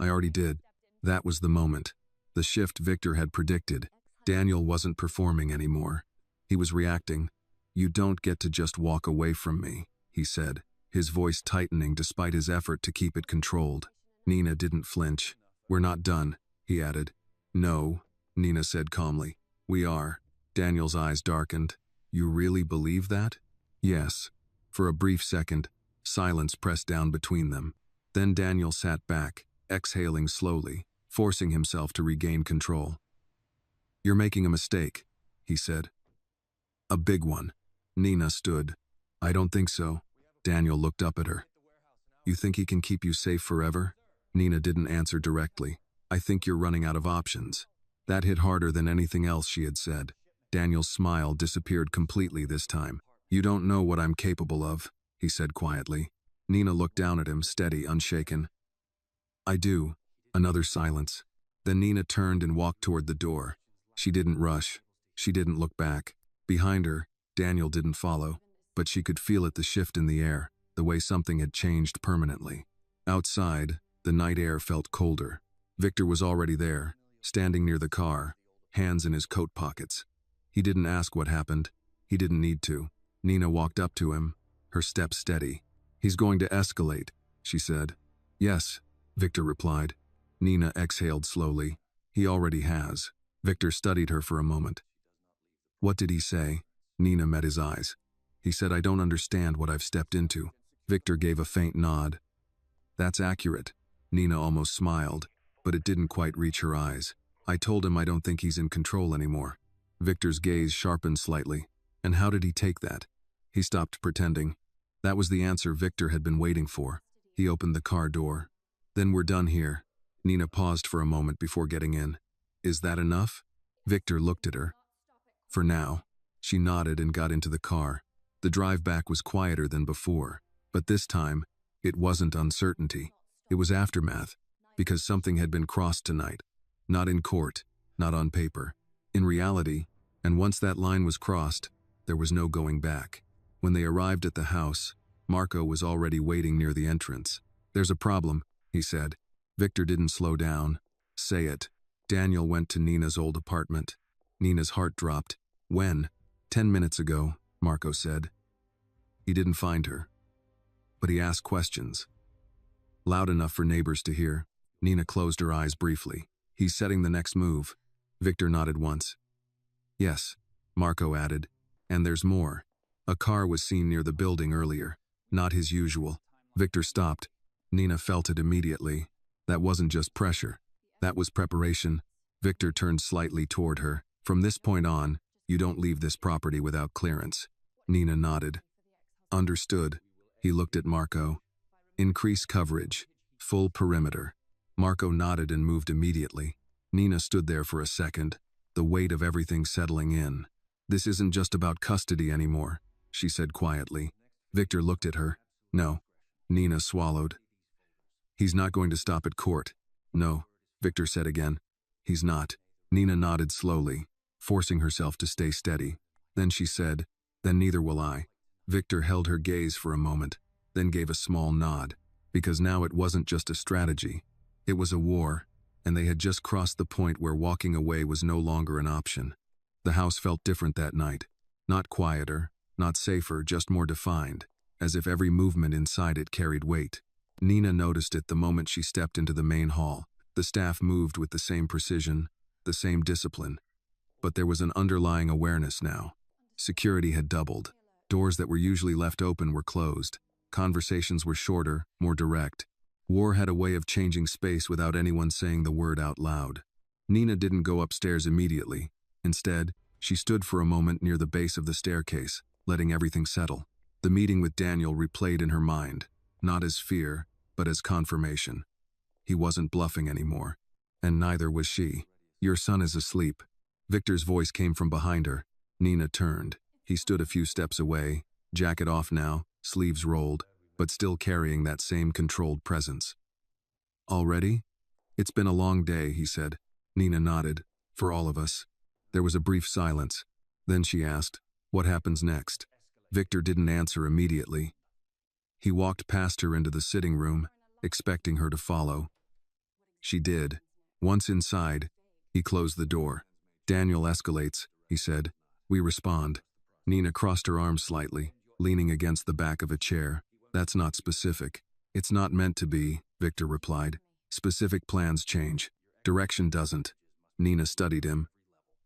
"I already did." That was the moment. The shift Victor had predicted. Daniel wasn't performing anymore. He was reacting. "You don't get to just walk away from me," he said, his voice tightening despite his effort to keep it controlled. Nina didn't flinch. "We're not done," he added. "No," Nina said calmly. "We are." Daniel's eyes darkened. "You really believe that?" "Yes." For a brief second, silence pressed down between them. Then Daniel sat back, exhaling slowly, forcing himself to regain control. "You're making a mistake," he said. "A big one." Nina stood. "I don't think so." Daniel looked up at her. "You think he can keep you safe forever?" Nina didn't answer directly. "I think you're running out of options." That hit harder than anything else she had said. Daniel's smile disappeared completely this time. "You don't know what I'm capable of," he said quietly. Nina looked down at him, steady, unshaken. "I do." Another silence. Then Nina turned and walked toward the door. She didn't rush. She didn't look back. Behind her, Daniel didn't follow, but she could feel it, the shift in the air, the way something had changed permanently. Outside, the night air felt colder. Victor was already there, standing near the car, hands in his coat pockets. He didn't ask what happened. He didn't need to. Nina walked up to him, her step steady. "He's going to escalate," she said. "Yes," Victor replied. Nina exhaled slowly. "He already has." Victor studied her for a moment. "What did he say?" Nina met his eyes. "He said, I don't understand what I've stepped into." Victor gave a faint nod. "That's accurate." Nina almost smiled, but it didn't quite reach her eyes. "I told him I don't think he's in control anymore." Victor's gaze sharpened slightly. "And how did he take that?" He stopped pretending. That was the answer Victor had been waiting for. He opened the car door. "Then we're done here." Nina paused for a moment before getting in. "Is that enough?" Victor looked at her. "For now." She nodded and got into the car. The drive back was quieter than before, but this time, it wasn't uncertainty. It was aftermath, because something had been crossed tonight. Not in court, not on paper. In reality, and once that line was crossed, there was no going back. When they arrived at the house, Marco was already waiting near the entrance. "There's a problem," he said. Victor didn't slow down. "Say it." Daniel went to Nina's old apartment. Nina's heart dropped. "When?" 10 minutes ago, Marco said. He didn't find her. But he asked questions. Loud enough for neighbors to hear. Nina closed her eyes briefly. "He's setting the next move." Victor nodded once. "Yes," Marco added. "And there's more. A car was seen near the building earlier. Not his usual." Victor stopped. Nina felt it immediately. That wasn't just pressure. That was preparation. Victor turned slightly toward her. "From this point on, you don't leave this property without clearance." Nina nodded. "Understood." He looked at Marco. "Increase coverage. Full perimeter." Marco nodded and moved immediately. Nina stood there for a second, the weight of everything settling in. "This isn't just about custody anymore," she said quietly. Victor looked at her. "No." Nina swallowed. "He's not going to stop at court." "No," Victor said again. "He's not." Nina nodded slowly, forcing herself to stay steady. Then she said, "Then neither will I." Victor held her gaze for a moment, then gave a small nod, because now it wasn't just a strategy. It was a war, and they had just crossed the point where walking away was no longer an option. The house felt different that night. Not quieter, not safer, just more defined, as if every movement inside it carried weight. Nina noticed it the moment she stepped into the main hall. The staff moved with the same precision, the same discipline. But there was an underlying awareness now. Security had doubled. Doors that were usually left open were closed. Conversations were shorter, more direct. War had a way of changing space without anyone saying the word out loud. Nina didn't go upstairs immediately. Instead, she stood for a moment near the base of the staircase, letting everything settle. The meeting with Daniel replayed in her mind, not as fear, but as confirmation. He wasn't bluffing anymore, and neither was she. "Your son is asleep." Victor's voice came from behind her. Nina turned. He stood a few steps away, jacket off now, sleeves rolled, but still carrying that same controlled presence. "Already?" "It's been a long day," he said. Nina nodded. "For all of us." There was a brief silence. Then she asked, "What happens next?" Victor didn't answer immediately. He walked past her into the sitting room, expecting her to follow. She did. Once inside, he closed the door. "Daniel escalates," he said. "We respond." Nina crossed her arms slightly, leaning against the back of a chair. "That's not specific." "It's not meant to be," Victor replied. "Specific plans change. Direction doesn't." Nina studied him.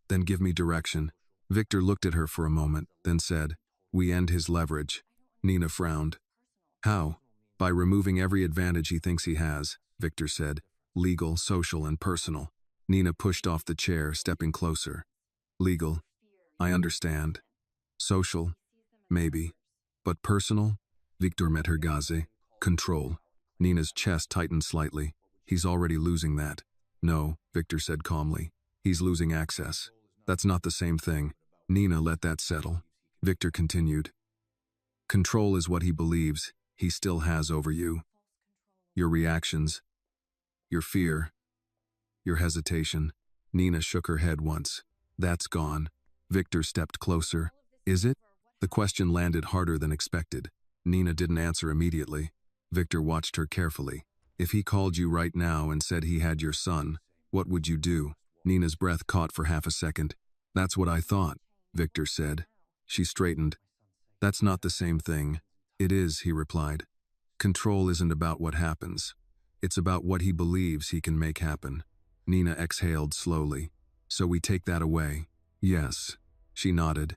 "Then give me direction." Victor looked at her for a moment, then said, "We end his leverage." Nina frowned. "How?" "By removing every advantage he thinks he has," Victor said. "Legal, social, and personal." Nina pushed off the chair, stepping closer. "Legal? I understand. Social? Maybe. But personal?" Victor met her gaze. "Control." Nina's chest tightened slightly. "He's already losing that." "No," Victor said calmly. "He's losing access." "That's not the same thing." Nina let that settle. Victor continued. "Control is what he believes he still has over you. Your reactions, your fear, your hesitation." Nina shook her head once. "That's gone." Victor stepped closer. "Is it?" The question landed harder than expected. Nina didn't answer immediately. Victor watched her carefully. "If he called you right now and said he had your son, what would you do?" Nina's breath caught for half a second. "That's what I thought," Victor said. She straightened. "That's not the same thing." "It is," he replied. "Control isn't about what happens. It's about what he believes he can make happen." Nina exhaled slowly. "So we take that away?" "Yes." She nodded.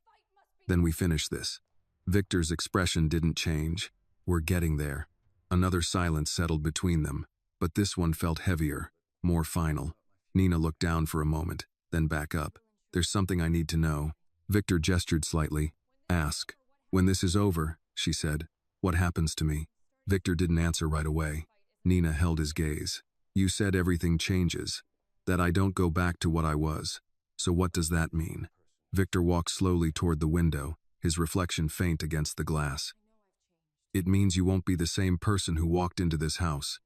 "Then we finish this." Victor's expression didn't change. "We're getting there." Another silence settled between them, but this one felt heavier, more final. Nina looked down for a moment, then back up. "There's something I need to know." Victor gestured slightly. "Ask." "When this is over," she said, "what happens to me?" Victor didn't answer right away. Nina held his gaze. "You said everything changes, that I don't go back to what I was. So what does that mean?" Victor walked slowly toward the window, his reflection faint against the glass. "It means you won't be the same person who walked into this house."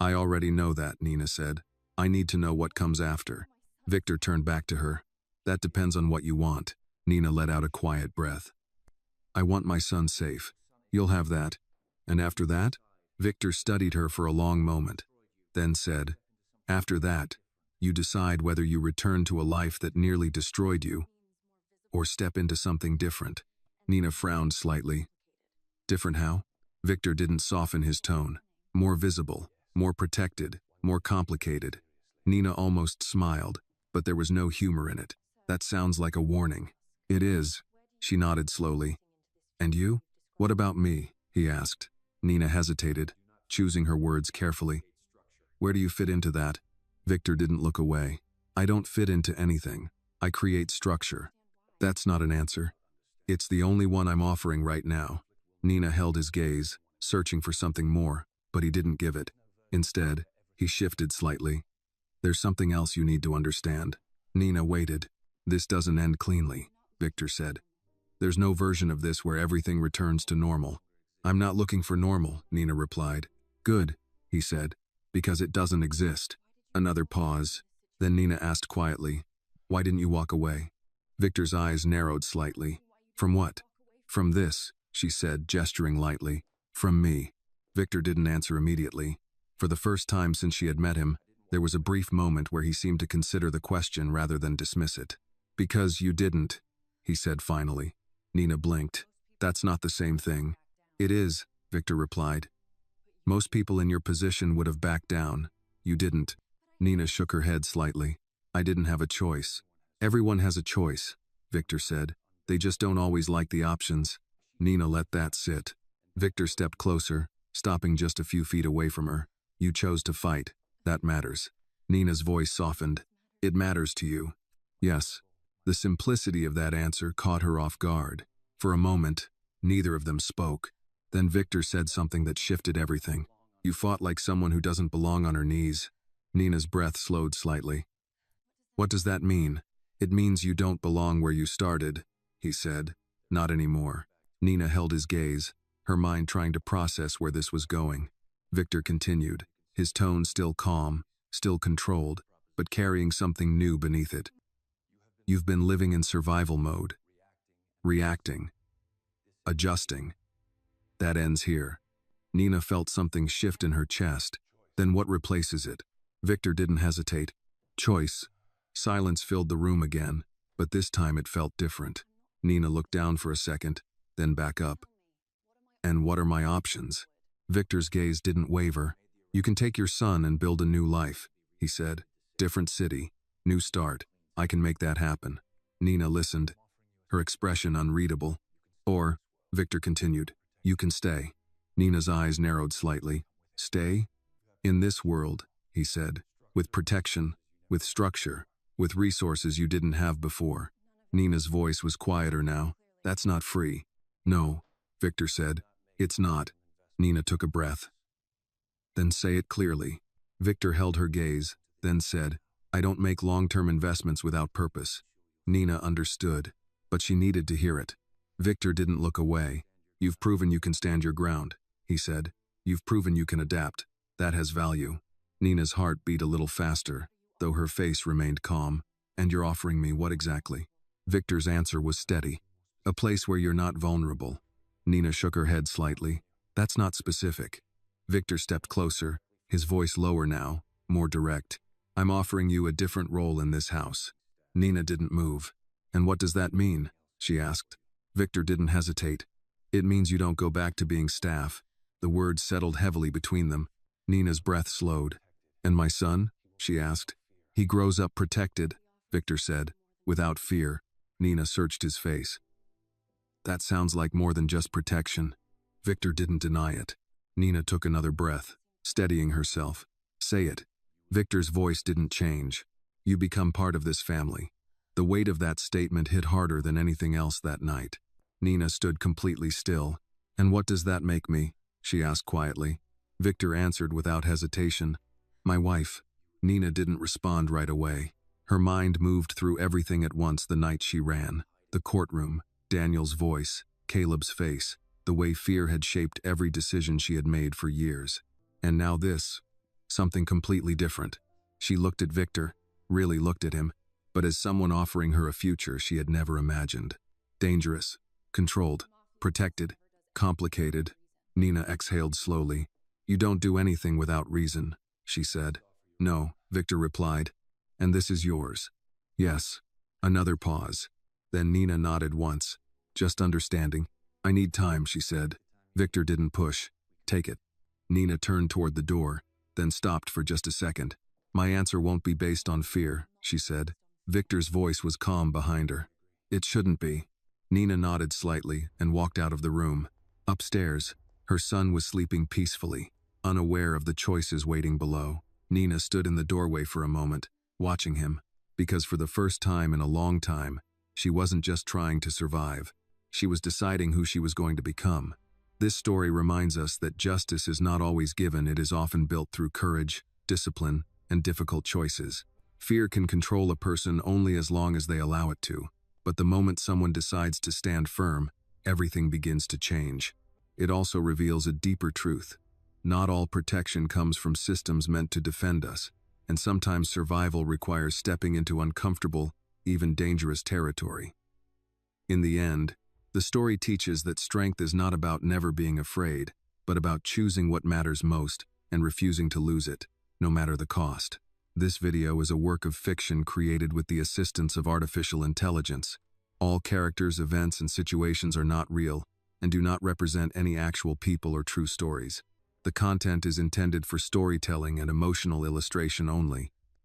"I already know that," Nina said. "I need to know what comes after." Victor turned back to her. "That depends on what you want." Nina let out a quiet breath. "I want my son safe." "You'll have that." "And after that?" Victor studied her for a long moment, then said, "After that, you decide whether you return to a life that nearly destroyed you, or step into something different." Nina frowned slightly. "Different how?" Victor didn't soften his tone. "More visible, more protected, more complicated." Nina almost smiled, but there was no humor in it. "That sounds like a warning." "It is." She nodded slowly. "And you? What about me?" he asked. Nina hesitated, choosing her words carefully. "Where do you fit into that?" Victor didn't look away. "I don't fit into anything. I create structure." "That's not an answer." "It's the only one I'm offering right now." Nina held his gaze, searching for something more, but he didn't give it. Instead, he shifted slightly. "There's something else you need to understand." Nina waited. "This doesn't end cleanly," Victor said. "There's no version of this where everything returns to normal." "I'm not looking for normal," Nina replied. "Good," he said, "because it doesn't exist." Another pause. Then Nina asked quietly, "Why didn't you walk away?" Victor's eyes narrowed slightly. "From what?" "From this," she said, gesturing lightly. "From me." Victor didn't answer immediately. For the first time since she had met him, there was a brief moment where he seemed to consider the question rather than dismiss it. "Because you didn't," he said finally. Nina blinked. "That's not the same thing." "It is," Victor replied. "Most people in your position would have backed down. You didn't." Nina shook her head slightly. "I didn't have a choice." "Everyone has a choice," Victor said. "They just don't always like the options." Nina let that sit. Victor stepped closer, stopping just a few feet away from her. You chose to fight. That matters. Nina's voice softened. It matters to you. Yes. The simplicity of that answer caught her off guard. For a moment, neither of them spoke. Then Victor said something that shifted everything. You fought like someone who doesn't belong on her knees. Nina's breath slowed slightly. What does that mean? It means you don't belong where you started, he said. Not anymore. Nina held his gaze, her mind trying to process where this was going. Victor continued, his tone still calm, still controlled, but carrying something new beneath it. You've been living in survival mode. Reacting. Adjusting. That ends here. Nina felt something shift in her chest. Then what replaces it? Victor didn't hesitate. Choice. Silence filled the room again, but this time it felt different. Nina looked down for a second, then back up. And what are my options? Victor's gaze didn't waver. You can take your son and build a new life, he said. Different city, new start. I can make that happen. Nina listened, her expression unreadable. Or, Victor continued, you can stay. Nina's eyes narrowed slightly. Stay? In this world, he said, with protection, with structure, with resources you didn't have before. Nina's voice was quieter now. That's not free. No, Victor said. It's not. Nina took a breath. Then say it clearly. Victor held her gaze, then said, I don't make long-term investments without purpose. Nina understood, but she needed to hear it. Victor didn't look away. You've proven you can stand your ground, he said. You've proven you can adapt. That has value. Nina's heart beat a little faster, though her face remained calm. And you're offering me what exactly? Victor's answer was steady. A place where you're not vulnerable. Nina shook her head slightly. That's not specific. Victor stepped closer, his voice lower now, more direct. I'm offering you a different role in this house. Nina didn't move. And what does that mean? She asked. Victor didn't hesitate. It means you don't go back to being staff. The words settled heavily between them. Nina's breath slowed. And my son? She asked. He grows up protected, Victor said, without fear. Nina searched his face. That sounds like more than just protection. Victor didn't deny it. Nina took another breath, steadying herself. Say it. Victor's voice didn't change. You become part of this family. The weight of that statement hit harder than anything else that night. Nina stood completely still. And what does that make me? She asked quietly. Victor answered without hesitation. My wife. Nina didn't respond right away. Her mind moved through everything at once the night she ran. The courtroom, Daniel's voice, Caleb's face, the way fear had shaped every decision she had made for years. And now this. Something completely different. She looked at Victor, really looked at him, but as someone offering her a future she had never imagined. Dangerous, controlled, protected, complicated. Nina exhaled slowly. You don't do anything without reason, she said. No, Victor replied. And this is yours. Yes. Another pause. Then Nina nodded once, just understanding. I need time, she said. Victor didn't push. Take it. Nina turned toward the door, then stopped for just a second. My answer won't be based on fear, she said. Victor's voice was calm behind her. It shouldn't be. Nina nodded slightly and walked out of the room. Upstairs, her son was sleeping peacefully, unaware of the choices waiting below. Nina stood in the doorway for a moment, watching him, because for the first time in a long time, she wasn't just trying to survive. She was deciding who she was going to become. This story reminds us that justice is not always given, it is often built through courage, discipline, and difficult choices. Fear can control a person only as long as they allow it to, but the moment someone decides to stand firm, everything begins to change. It also reveals a deeper truth. Not all protection comes from systems meant to defend us, and sometimes survival requires stepping into uncomfortable, even dangerous territory. In the end, the story teaches that strength is not about never being afraid, but about choosing what matters most and refusing to lose it, no matter the cost. This video is a work of fiction created with the assistance of artificial intelligence. All characters, events, and situations are not real and do not represent any actual people or true stories. The content is intended for storytelling and emotional illustration only,